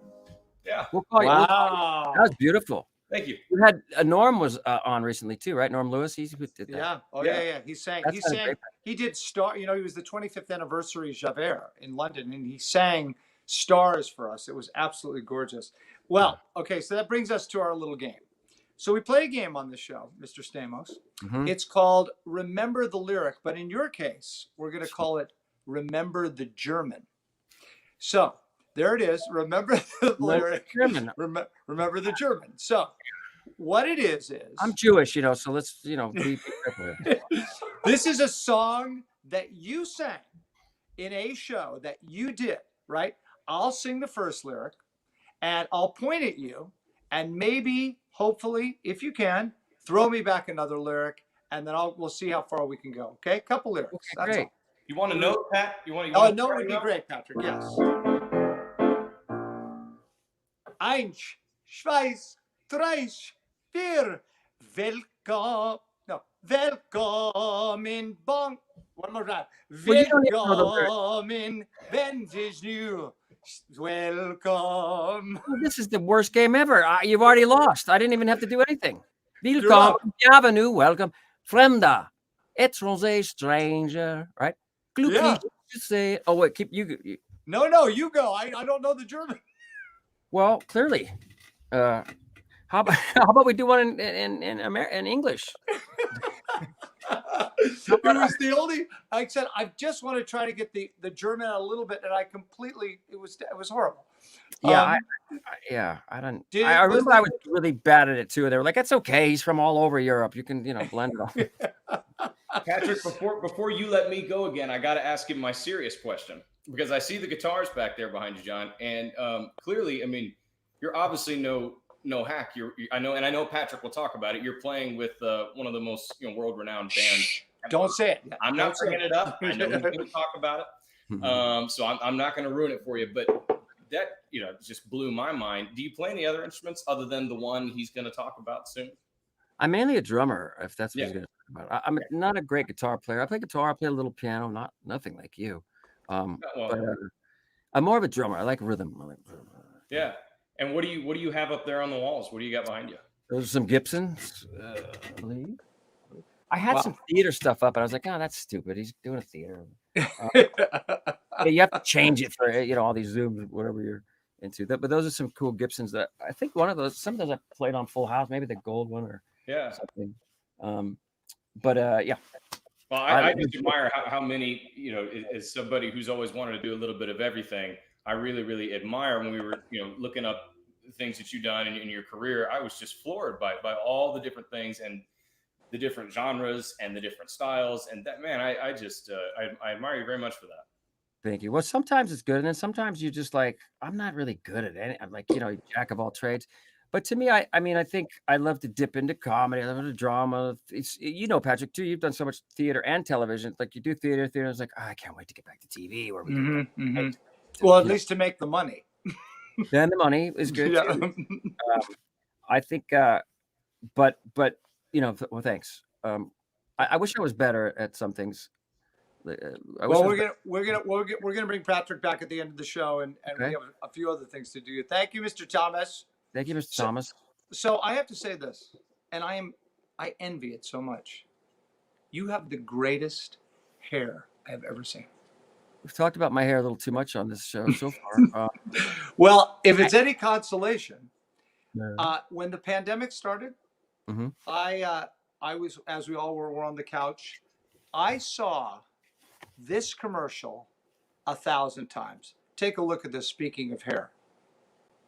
Yeah. Wow. That was beautiful. Thank you. You had Norm was on recently too, right? Norm Lewis. He did that. Yeah. Oh yeah. He sang. He did Star. He was the 25th anniversary Javert in London, and he sang Stars for us. It was absolutely gorgeous. Well, okay. So that brings us to our little game. So we play a game on this show, Mr. Stamos. Mm-hmm. It's called Remember the Lyric, but in your case, we're going to call it Remember the German. So there it is. Remember the lyric. German. Remember the German. So what it is I'm Jewish, so let's, be careful. This is a song that you sang in a show that you did, right? I'll sing the first lyric and I'll point at you and maybe, hopefully, if you can, throw me back another lyric and then we'll see how far we can go. Okay? Couple lyrics. Okay, that's great. All. You want to know, Pat? No, it would be great, Patrick. Yes. 1, 2, 3, 4. Welcome bon. One more time. Welcome, vintage new. Welcome. This is the worst game ever. You've already lost. I didn't even have to do anything. Welcome, bienvenue, welcome. Fremda, étranger, stranger, right? Yeah. Say, oh wait, you. No, you go. I don't know the German. Well, clearly. How about we do one in English? It was the only. I said I just want to try to get the German out a little bit, and I completely. It was horrible. Yeah, I don't. I remember I was really bad at it too. They were like, "It's okay. He's from all over Europe. You can, blend it all." Patrick, before you let me go again, I got to ask him my serious question because I see the guitars back there behind you, John, and clearly, I mean, you're obviously no hack. I know Patrick will talk about it. You're playing with one of the most world-renowned bands. Don't say it. I'm not bringing it up. I know he's going to talk about it. So I'm not going to ruin it for you. But that just blew my mind. Do you play any other instruments other than the one he's going to talk about soon? I'm mainly a drummer, if that's what he's going to talk about. I'm not a great guitar player. I play guitar. I play a little piano. Nothing like you. But I'm more of a drummer. I like rhythm. Yeah. And what do you have up there on the walls? What do you got behind you? Those are some Gibsons, I believe. I had some theater stuff up, and I was like, "Oh, that's stupid. He's doing a theater." You have to change it for all these zooms, whatever you're into that. But those are some cool Gibsons that I think one of those, sometimes I played on Full House, maybe the gold one or something. Yeah. Well, I just admire how many, you know, as somebody who's always wanted to do a little bit of everything, I really, really admire when we were, you know, looking up things that you've done in your career. I was just floored by all the different things and the different genres and the different styles. And that, man, I just, I admire you very much for that. Thank you. Well, sometimes it's good. And then sometimes you're just like, I'm not really good at any, I'm like, you know, jack of all trades. But to me, I mean, I think I love to dip into comedy. I love into drama. It's, you know, Patrick, too, you've done so much theater and television. Like you do theater. It's like, oh, I can't wait to get back to TV where we can well, at least to make the money. Then the money is good. Too. I think, but you know, well, thanks. I wish I was better at some things. Well, we're gonna bring Patrick back at the end of the show, and we have a few other things to do. Thank you, Mr. Thomas. Thank you, Mr. Thomas. So I have to say this, and I envy it so much. You have the greatest hair I have ever seen. We've talked about my hair a little too much on this show so far. Well, if it's any consolation, when the pandemic started, I was, as we all were on the couch, I saw this commercial 1,000 times. Take a look at this, speaking of hair.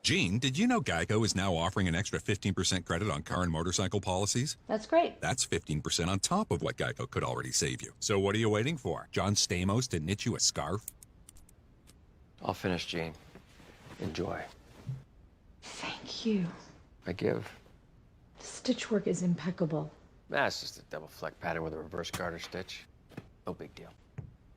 Gene, did you know Geico is now offering an extra 15% credit on car and motorcycle policies? That's great. That's 15% on top of what Geico could already save you. So what are you waiting for? John Stamos to knit you a scarf? I'll finish, Gene. Enjoy. Thank you. I give. The stitch work is impeccable. That's just a double fleck pattern with a reverse garter stitch. No big deal.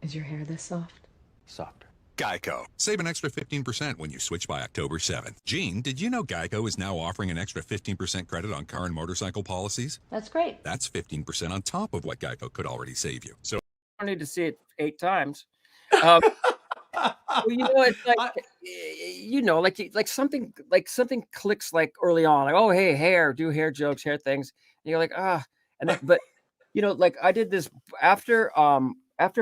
Is your hair this soft? Softer. Geico. Save an extra 15% when you switch by October 7th. Gene, did you know Geico is now offering an extra 15% credit on car and motorcycle policies? That's great. That's 15% on top of what Geico could already save you. So I don't need to see it 8 times. Well, you know, it's like, you know, like something clicks like early on, like, oh, hey, hair, do hair jokes, hair things. And you're like, and then, but you know, like I did this after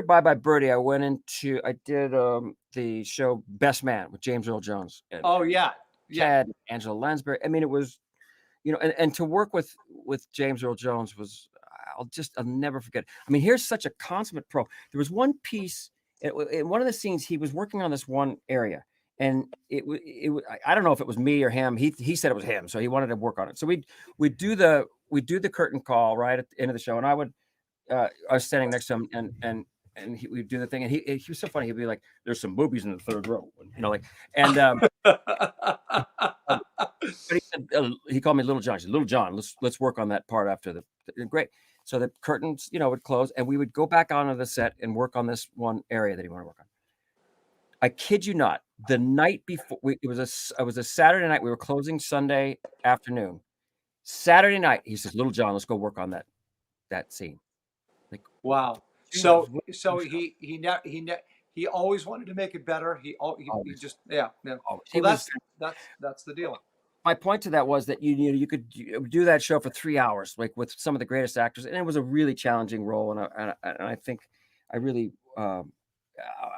Bye Bye Birdie, I did the show Best Man with James Earl Jones. And Ted, Angela Lansbury. I mean, it was, you know, and to work with James Earl Jones was, I'll never forget. I mean, here's such a consummate pro. There was one piece in one of the scenes, he was working on this one area, and I don't know if it was me or him. He said it was him, so he wanted to work on it. So we do the curtain call right at the end of the show, and I was standing next to him, and we'd do the thing, and he was so funny. He'd be like, "There's some boobies in the third row," you know, like, and but he said, he called me Little John. He said, "Little John, let's work on that part after the great." So the curtains, you know, would close, and we would go back onto the set and work on this one area that he wanted to work on. I kid you not, the night before, it was a Saturday night. We were closing Sunday afternoon. Saturday night, he says, "Little John, let's go work on that scene." Like, wow. So he always wanted to make it better. He just Well, that's the deal. My point to that was that you could do that show for 3 hours, like with some of the greatest actors, and it was a really challenging role. And I think I really I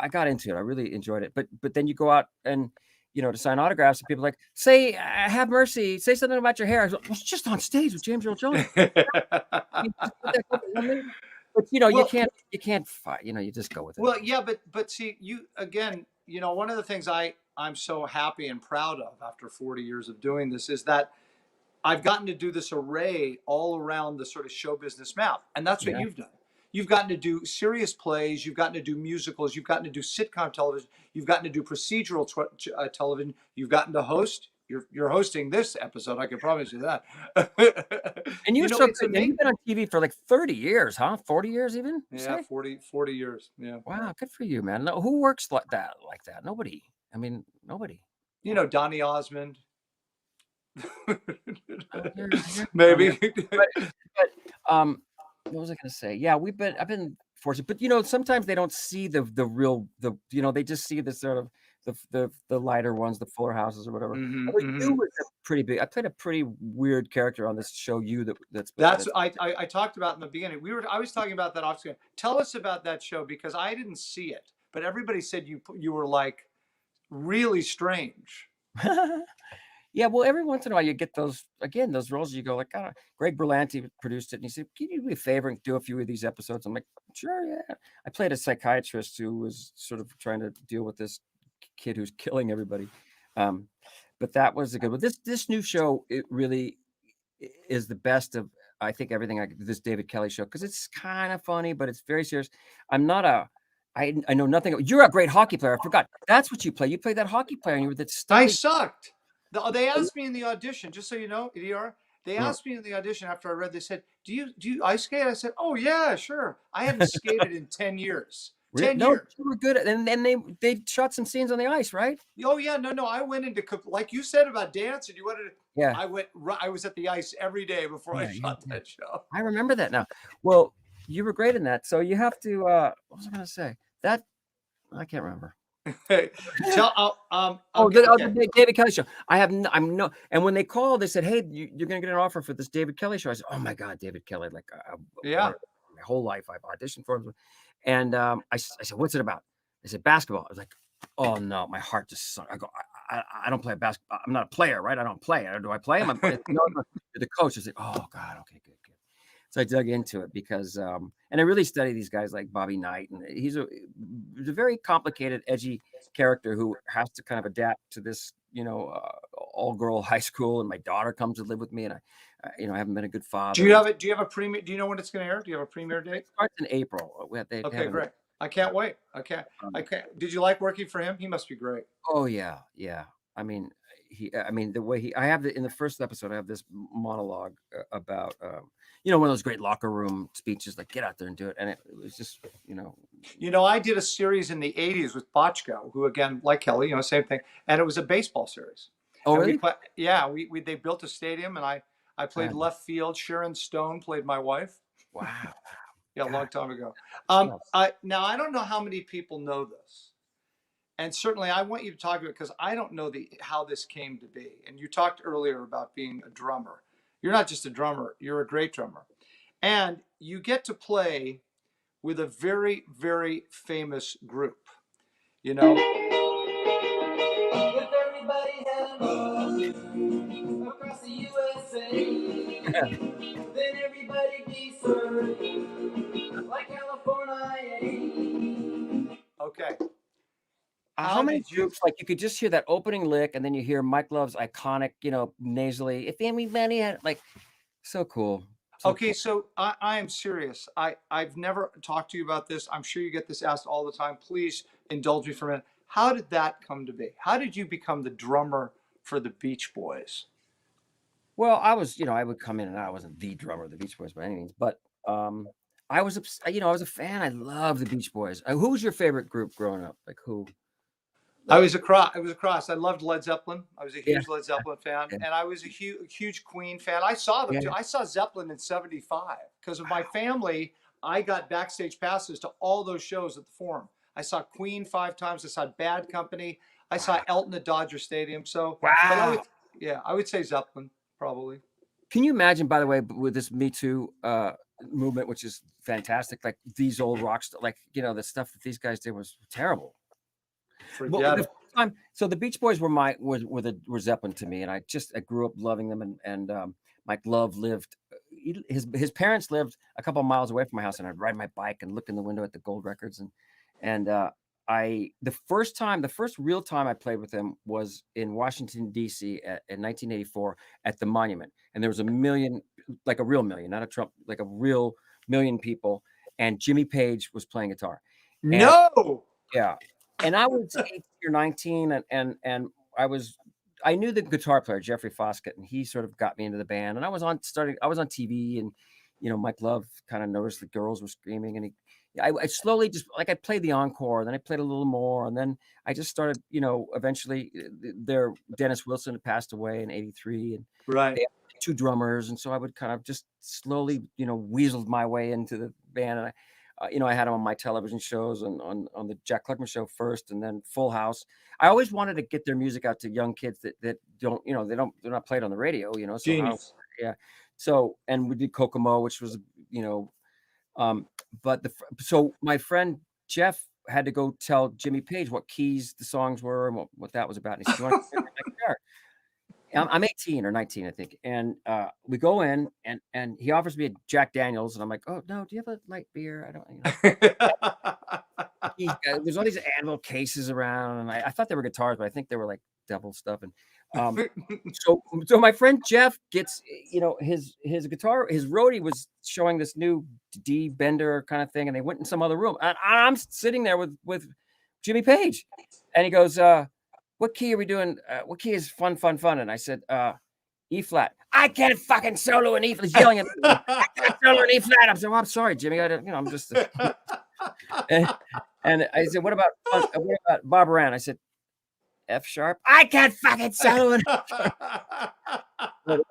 got into it. I really enjoyed it. But then you go out and, you know, to sign autographs, and people are like, say, have mercy, say something about your hair. I was like, it's just on stage with James Earl Jones. But you know, you can't fight. You know, you just go with it. Well, yeah, but see, you again, you know, one of the things I'm so happy and proud of after 40 years of doing this is that I've gotten to do this array all around the sort of show business map, and that's what you've done. You've gotten to do serious plays, you've gotten to do musicals, you've gotten to do sitcom television, you've gotten to do procedural television, you've gotten to host. You're hosting this episode, I can promise you that. And you've been on TV for like 30 years, huh? 40 years even? Yeah, 40 years. Yeah. Wow, good for you, man. Who works like that? Nobody. I mean, nobody. You know, Donny Osmond. Maybe. But what was I going to say? Yeah, I've been fortunate, but you know, sometimes they don't see the real, you know, they just see the sort of the lighter ones, the Fuller Houses or whatever. You was pretty big. I played a pretty weird character on this show. That's I talked about in the beginning. I was talking about that off screen. Tell us about that show, because I didn't see it, but everybody said you were like really strange. Yeah, well, every once in a while you get those roles. You go like, oh, Greg Berlanti produced it, and he said, "Can you do me a favor and do a few of these episodes?" I'm like, "Sure, yeah." I played a psychiatrist who was sort of trying to deal with this kid who's killing everybody, but that was a good one. This new show, it really is the best of, I think, everything this David Kelley show, because it's kind of funny, but it's very serious. I'm not a I know nothing. You're a great hockey player. I forgot. That's what you play. You played that hockey player, and you were that I stuffy. sucked. They asked me in the audition, just so you know, EDR. They asked me in the audition after I read. They said, "Do you ice skate?" I said, "Oh yeah, sure." I hadn't skated in 10 years. 10 No, years. you were good, and they shot some scenes on the ice, right? Oh yeah, no. I went into, like you said about dance, and you wanted to. Yeah. I was at the ice every day before I shot that show. I remember that now. Well, you were great in that, so you have to. What was I going to say? That I can't remember. Okay. The David Kelley show. I'm no. And when they called, they said, "Hey, you're going to get an offer for this David Kelley show." I said, "Oh my God, David Kelley! Like, yeah, my whole life I've auditioned for him." And I said, "What's it about?" They said, "Basketball." I was like, "Oh no, my heart just sunk." I go, I don't play basketball. I'm not a player, right? I don't play. Do I play? I'm the coach. I said, "Oh God, okay, good." So I dug into it because, and I really study these guys like Bobby Knight, and he's a very complicated, edgy character who has to kind of adapt to this, all-girl high school. And my daughter comes to live with me, and I haven't been a good father. Do you have a premiere? Do you know when it's going to air? Do you have a premiere date? It starts in April. Okay, great. I can't wait. I can't. Did you like working for him? He must be great. Oh yeah. I mean, the way I have in the first episode, I have this monologue about, one of those great locker room speeches, like get out there and do it. And it was just, I did a series in the 80s with Bochco, who, again, like Kelley, same thing. And it was a baseball series. Oh, and really? they built a stadium, and I played left field. Sharon Stone played my wife. Wow. Yeah, a long time ago. Now, I don't know how many people know this. And certainly I want you to talk about it, because I don't know how this came to be. And you talked earlier about being a drummer. You're not just a drummer, you're a great drummer. And you get to play with a very, very famous group. If everybody had love across the USA, then everybody'd be served like California. Okay. How many groups, like, you could just hear that opening lick, and then you hear Mike Love's iconic, nasally, if everybody had, like, so cool. Okay, so I am serious. I've never talked to you about this. I'm sure you get this asked all the time. Please indulge me for a minute. How did that come to be? How did you become the drummer for the Beach Boys? Well, I was, I would come in, and I wasn't the drummer of the Beach Boys by any means, but I was a fan. I love the Beach Boys. Who was your favorite group growing up? Like, who? I was across. I loved Led Zeppelin. I was a huge Led Zeppelin fan, and I was a huge Queen fan. I saw them too. I saw Zeppelin in '75 because of my family. I got backstage passes to all those shows at the Forum. I saw Queen 5 times. I saw Bad Company. I saw Elton at Dodger Stadium. So wow, I would say Zeppelin probably. Can you imagine, by the way, with this Me Too movement, which is fantastic, like these old rock stars, like the stuff that these guys did was terrible. So the Beach Boys were Zeppelin to me, and I grew up loving them. And Mike Love lived, his parents lived a couple of miles away from my house, and I'd ride my bike and look in the window at the gold records. And the first real time I played with them was in Washington D.C. in 1984 at the Monument, and there was a million, like a real million, not a Trump, like a real million people, and Jimmy Page was playing guitar. Yeah. And I was 18 or 19, and I knew the guitar player, Jeffrey Foskett, and he sort of got me into the band. And I was on TV, and Mike Love kind of noticed the girls were screaming, and I slowly just, like, I played the encore, then I played a little more, and then I just started, eventually Dennis Wilson had passed away in '83, and they had 2 drummers, and so I would kind of just slowly, weaseled my way into the band, and I had them on my television shows on the Jack Klugman show first, and then Full House. I always wanted to get their music out to young kids that don't, they're not played on the radio, Genius. So, and we did Kokomo, which was, so my friend Jeff had to go tell Jimmy Page what keys the songs were and what that was about. And he said, "You want to?" I'm like, I'm 18 or 19, I think. And we go in and he offers me a Jack Daniels. And I'm like, oh, no, do you have a light beer? I don't, there's all these anvil cases around. And I thought they were guitars, but I think they were like devil stuff. And so my friend Jeff gets, his guitar, his roadie was showing this new D Bender kind of thing. And they went in some other room. And I'm sitting there with Jimmy Page. And he goes, what key are we doing? What key is fun? And I said, E flat. I can't fucking solo an E flat. He's yelling at me. I can't solo an E flat. I'm saying, well, I'm sorry, Jimmy. I'm just. And I said, what about Bob Moran? I said, F sharp. I can't fucking solo an F sharp. But,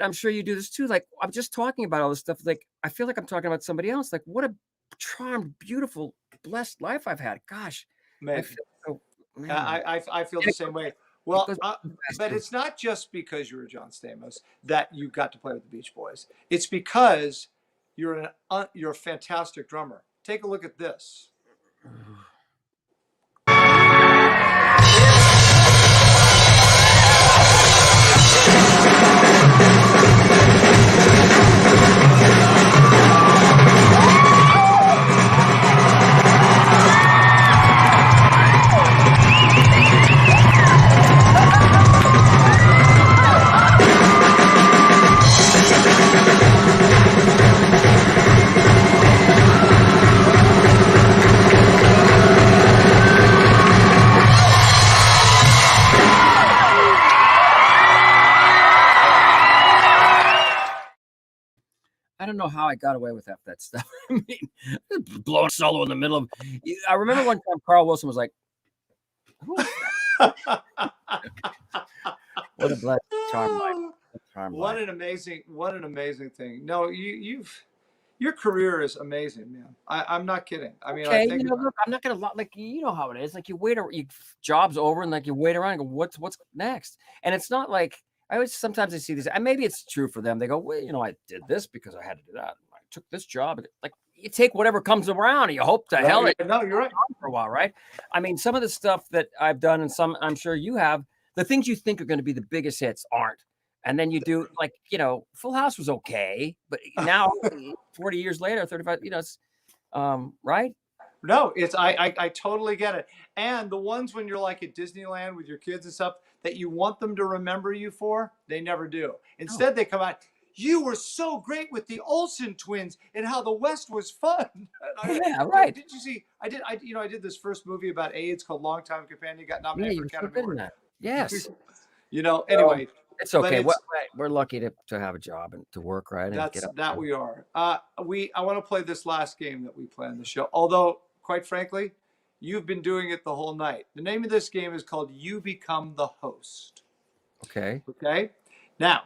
I'm sure you do this too. Like, I'm just talking about all this stuff. Like, I feel like I'm talking about somebody else. Like, what a charmed, beautiful, blessed life I've had. Gosh. Man. I feel the same way. Well, but it's not just because you're a John Stamos that you got to play with the Beach Boys. It's because you're a fantastic drummer. Take a look at this. I don't know how I got away with that stuff. I mean, blowing solo in the middle of. I remember one time Carl Wilson was like, "What a blessed charm life! What an amazing thing! No, your career is amazing, man. I'm not kidding. I mean, okay, look, I'm not gonna like how it is. Like you wait, job's over, and like you wait around and go, what's next? And it's not like. Sometimes I see this, and maybe it's true for them. They go, well, I did this because I had to do that. I took this job. Like you take whatever comes around, and you hope to hell it. No, you're right. For a while, right? I mean, some of the stuff that I've done, and some I'm sure you have, the things you think are going to be the biggest hits aren't, and then you do like Full House was okay, but now 40 years later, 35, it's right. No, it's I totally get it. And the ones when you're like at Disneyland with your kids and stuff that you want them to remember you for, they never do. Instead, they come out, you were so great with the Olsen twins and how the West was fun. Yeah, right. Did you see? I did this first movie about AIDS called Longtime Companion. Got nominated for Academy Award. Yes. Anyway. It's okay. We're lucky to have a job and to work, right? And that we are. I want to play this last game that we play on the show. Although, quite frankly, you've been doing it the whole night. The name of this game is called You Become the Host. Okay. Okay. Now,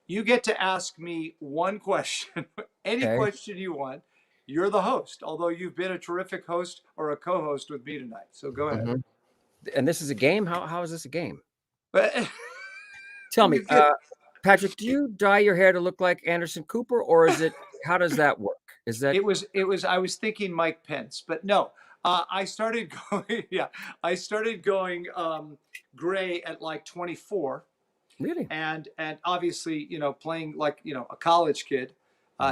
you get to ask me one question, any question you want. You're the host, although you've been a terrific host or a co-host with me tonight. So go ahead. Mm-hmm. And this is a game? How is this a game? Tell me, Patrick, do you dye your hair to look like Anderson Cooper, or is it? How does that work? Is that? It was. I was thinking Mike Pence, but no. I started going. Yeah, I started going gray at like 24. Really? And obviously, playing like a college kid,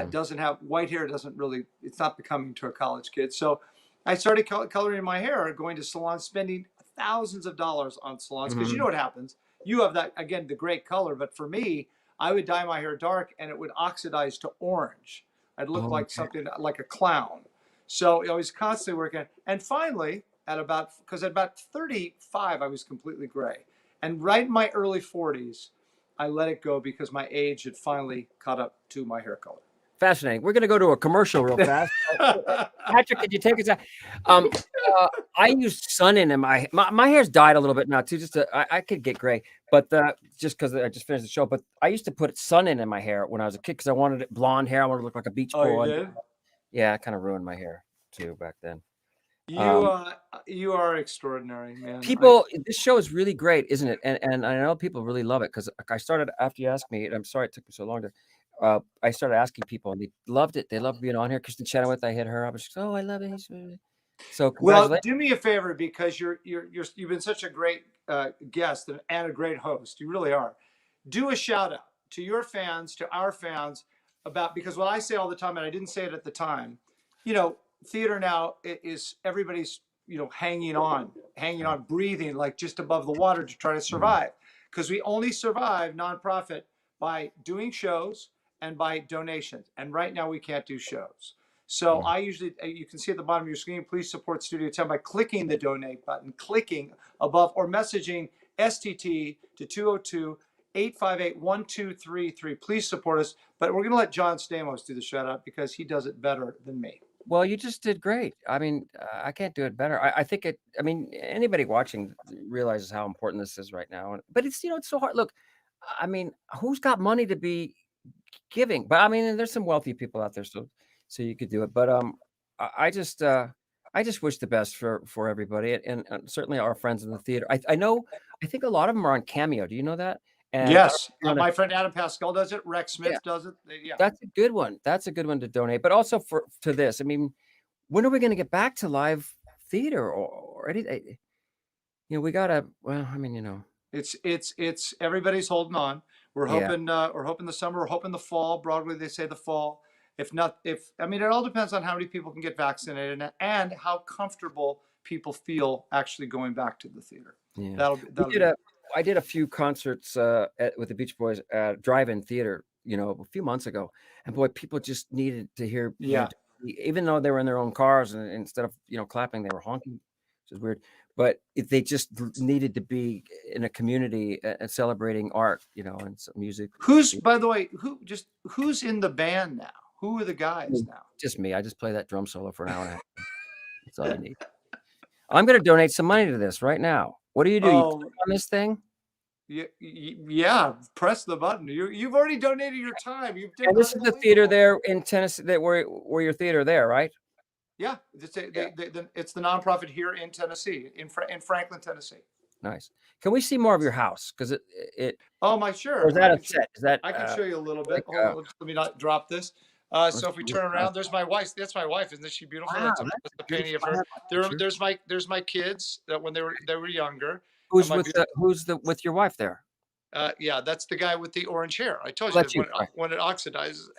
doesn't have white hair. Doesn't really. It's not becoming to a college kid. So I started coloring my hair, going to salons, spending thousands of dollars on salons because you know what happens. You have that, again, the great color. But for me, I would dye my hair dark and it would oxidize to orange. I'd look like something like a clown. So I was constantly working. And finally, at about 35, I was completely gray. And right in my early 40s, I let it go because my age had finally caught up to my hair color. Fascinating. We're going to go to a commercial real fast. Patrick, could you take us out? I use sun in my hair's dyed a little bit now too. I could get gray, but just because I just finished the show. But I used to put sun in my hair when I was a kid because I wanted it blonde hair. I wanted to look like a beach boy. You did? Yeah, it kind of ruined my hair too back then. You are extraordinary, man. This show is really great, isn't it? And I know people really love it because I started after you asked me. And I'm sorry it took me so long to. I started asking people, and they loved it. They loved being on here. Kristen Chenoweth, I hit her up. She's like, "Oh, I love it." So Well, congratulations. do me a favor, because you've been such a great guest and a great host. You really are. Do a shout out to your fans, to our fans, about, because what I say all the time, and I didn't say it at the time, theater now is everybody's, hanging on, breathing like just above the water to try to survive, because we only survive nonprofit by doing shows and by donations. And right now we can't do shows. So I usually, you can see at the bottom of your screen, please support Studio 10 by clicking the donate button, clicking above, or messaging STT to 202-858-1233. Please support us. But we're going to let John Stamos do the shout out because he does it better than me. Well, you just did great. I mean, I can't do it better. I think anybody watching realizes how important this is right now. But it's, it's so hard. Look, I mean, who's got money to be giving? But I mean, there's some wealthy people out there, so you could do it. But I just wish the best for everybody, and certainly our friends in the theater. I think a lot of them are on Cameo. Do you know that? And yes, my friend Adam Pascal does it. Rex Smith does it. Yeah, that's a good one. That's a good one to donate. But also to this. I mean, when are we going to get back to live theater or anything? We gotta. Well, I mean, it's everybody's holding on. We're hoping the summer. We're hoping the fall. Broadway, they say the fall. It all depends on how many people can get vaccinated and how comfortable people feel actually going back to the theater. Yeah. I did a few concerts with the Beach Boys at drive-in theater, a few months ago, and boy, people just needed to hear. Even though they were in their own cars, and instead of clapping, they were honking, which is weird. But they just needed to be in a community celebrating art, and some music. By the way, who's in the band now? Who are the guys now? Just me. I just play that drum solo for an hour and a half. That's all I need. I'm going to donate some money to this right now. What do? You click on this thing? Yeah. Press the button. You've already donated your time. And this is the theater there in Tennessee, where your theater there, right? Yeah. It's the nonprofit here in Tennessee, in Franklin, Tennessee. Nice. Can we see more of your house? Because it. Oh my, sure. Or is that a set? Is that? I can show you a little bit. Hold on, let me not drop this. So if we turn around, there's my wife. That's my wife. Isn't she beautiful? Wow, that's a painting of her. There's my kids that when they were younger. Who's with your wife there? Yeah, that's the guy with the orange hair. I told you when it oxidizes.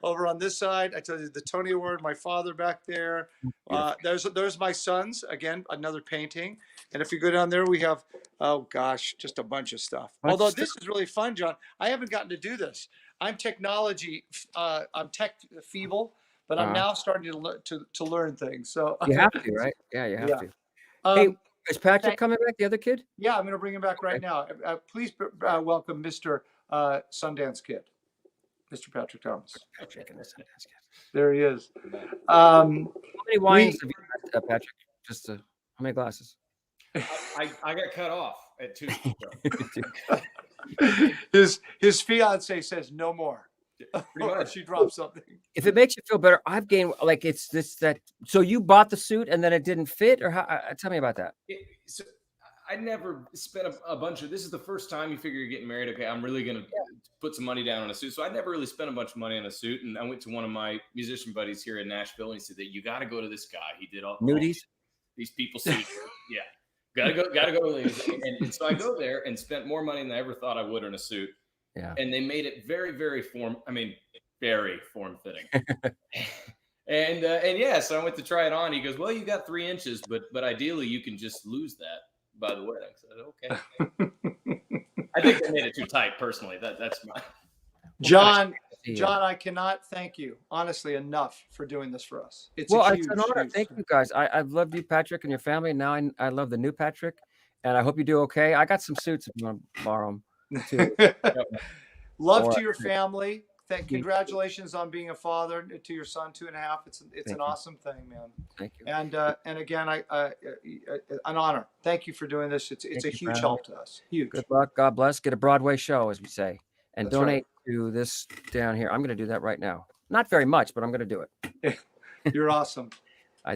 Over on this side, I told you the Tony Award. My father back there. There's my sons again. Another painting. And if you go down there, we have just a bunch of stuff. Although this is really fun, John. I haven't gotten to do this. I'm I'm tech feeble, but I'm now starting to learn things. So you have to, right? Yeah, you have to. Hey, is Patrick coming back? The other kid? Yeah, I'm going to bring him back right now. Please welcome Mr. Sundance Kid, Mr. Patrick Thomas. Patrick and the Sundance Kid. There he is. How many wines have you had, Patrick? How many glasses? I got cut off at 2. His fiance says no more. She dropped something. If it makes you feel better, I've gained it's that. So you bought the suit and then it didn't fit, or how? Tell me about that. So I never spent a bunch of. This is the first time you figure you're getting married. Okay, I'm really gonna put some money down on a suit. So I never really spent a bunch of money on a suit. And I went to one of my musician buddies here in Nashville, and he said that you got to go to this guy. He did all nudies. These people suits. Yeah. Gotta go to these. And so I go there and spent more money than I ever thought I would on a suit. Yeah. And they made it very, very very form fitting. and yeah, so I went to try it on. He goes, well, you got 3 inches, but ideally you can just lose that by the wedding. I said, okay. I think they made it too tight personally. That's my John, I cannot thank you honestly enough for doing this for us. It's an honor. Thank you guys. I've loved you, Patrick, and your family. And now I love the new Patrick, and I hope you do okay. I got some suits if you want to borrow them too. Love to your family. Congratulations on being a father to your son, 2.5. It's an awesome thing, man. Thank you. And again, an honor. Thank you for doing this. It's a huge help to us. Huge. Good luck. God bless. Get a Broadway show, as we say, and donate to this down here. I'm going to do that right now. Not very much, but I'm going to do it. You're awesome.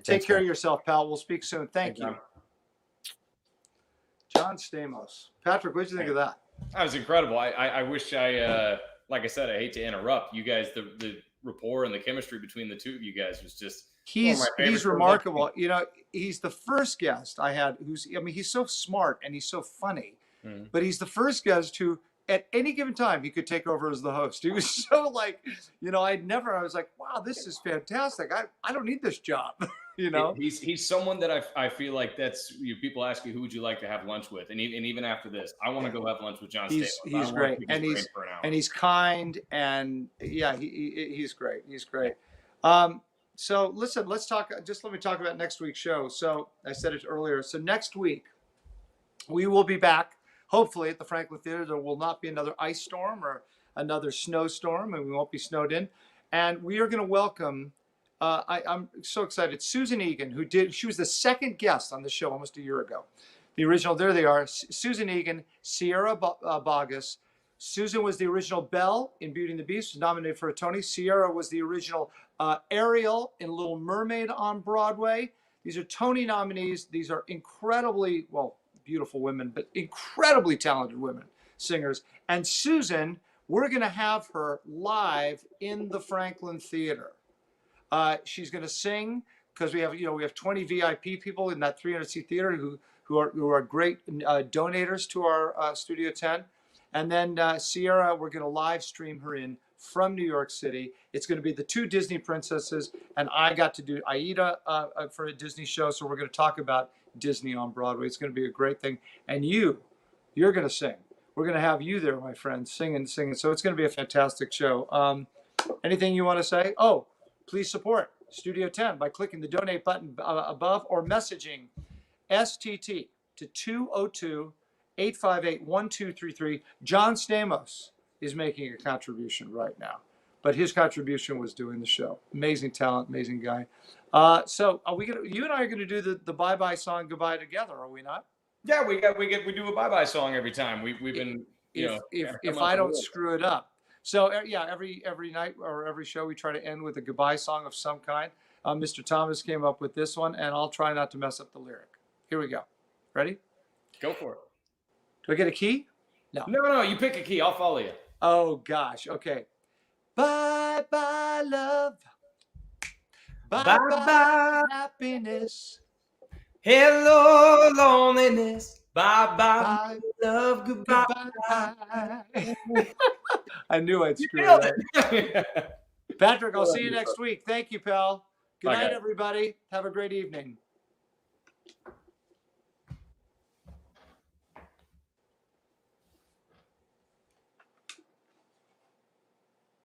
Take care of yourself, pal. We'll speak soon. Thank you. John Stamos. Patrick, what did you think of that? That was incredible. I wish like I said, I hate to interrupt you guys. The rapport and the chemistry between the two of you guys was just he's remarkable. You know, he's the first guest I had he's so smart and he's so funny, but he's the first guest who at any given time he could take over as the host. He was so like, you know, I was like, wow, this is fantastic. I don't need this job. You know, he's someone that I feel like that's people ask you, who would you like to have lunch with? And even after this, I want to go have lunch with John Stamos. He's great. And he's kind. And yeah, he's great. He's great. So listen, let me talk about next week's show. So I said it earlier. So next week we will be back, hopefully at the Franklin Theater. There will not be another ice storm or another snowstorm, and we won't be snowed in. And we are going to welcome, I'm so excited, Susan Egan, she was the second guest on the show almost a year ago. The original, there they are, Susan Egan, Sierra Boggess. Susan was the original Belle in Beauty and the Beast, was nominated for a Tony. Sierra was the original Ariel in Little Mermaid on Broadway. These are Tony nominees. These are incredibly, beautiful women, but incredibly talented women, singers. And Susan, we're going to have her live in the Franklin Theater. She's going to sing because we have 20 VIP people in that 300-seat theater who are great donators to our Studio 10. And then Sierra, we're going to live stream her in from New York City. It's going to be the two Disney princesses, and I got to do Aida for a Disney show, so we're going to talk about Disney on Broadway. It's going to be a great thing. And you're going to sing. We're going to have you there, my friend, singing. So it's going to be a fantastic show. Anything you want to say? Oh, please support Studio 10 by clicking the donate button above or messaging STT to 202-858-1233. John Stamos is making a contribution right now, but his contribution was doing the show. Amazing talent, amazing guy. So are we gonna? You and I are gonna do the bye-bye song goodbye together, are we not? Yeah, we do a bye-bye song every time. We've been if I don't screw it up. So yeah, every night or every show we try to end with a goodbye song of some kind. Mr. Thomas came up with this one, and I'll try not to mess up the lyric. Here we go. Ready? Go for it. Do I get a key? No. You pick a key. I'll follow you. Oh gosh. Okay. Bye bye love. Bye bye happiness. Hello loneliness. Bye bye love. Goodbye. I knew I'd screw it up. Patrick, I'll see you next week. Thank you, pal. Good night, everybody. Have a great evening.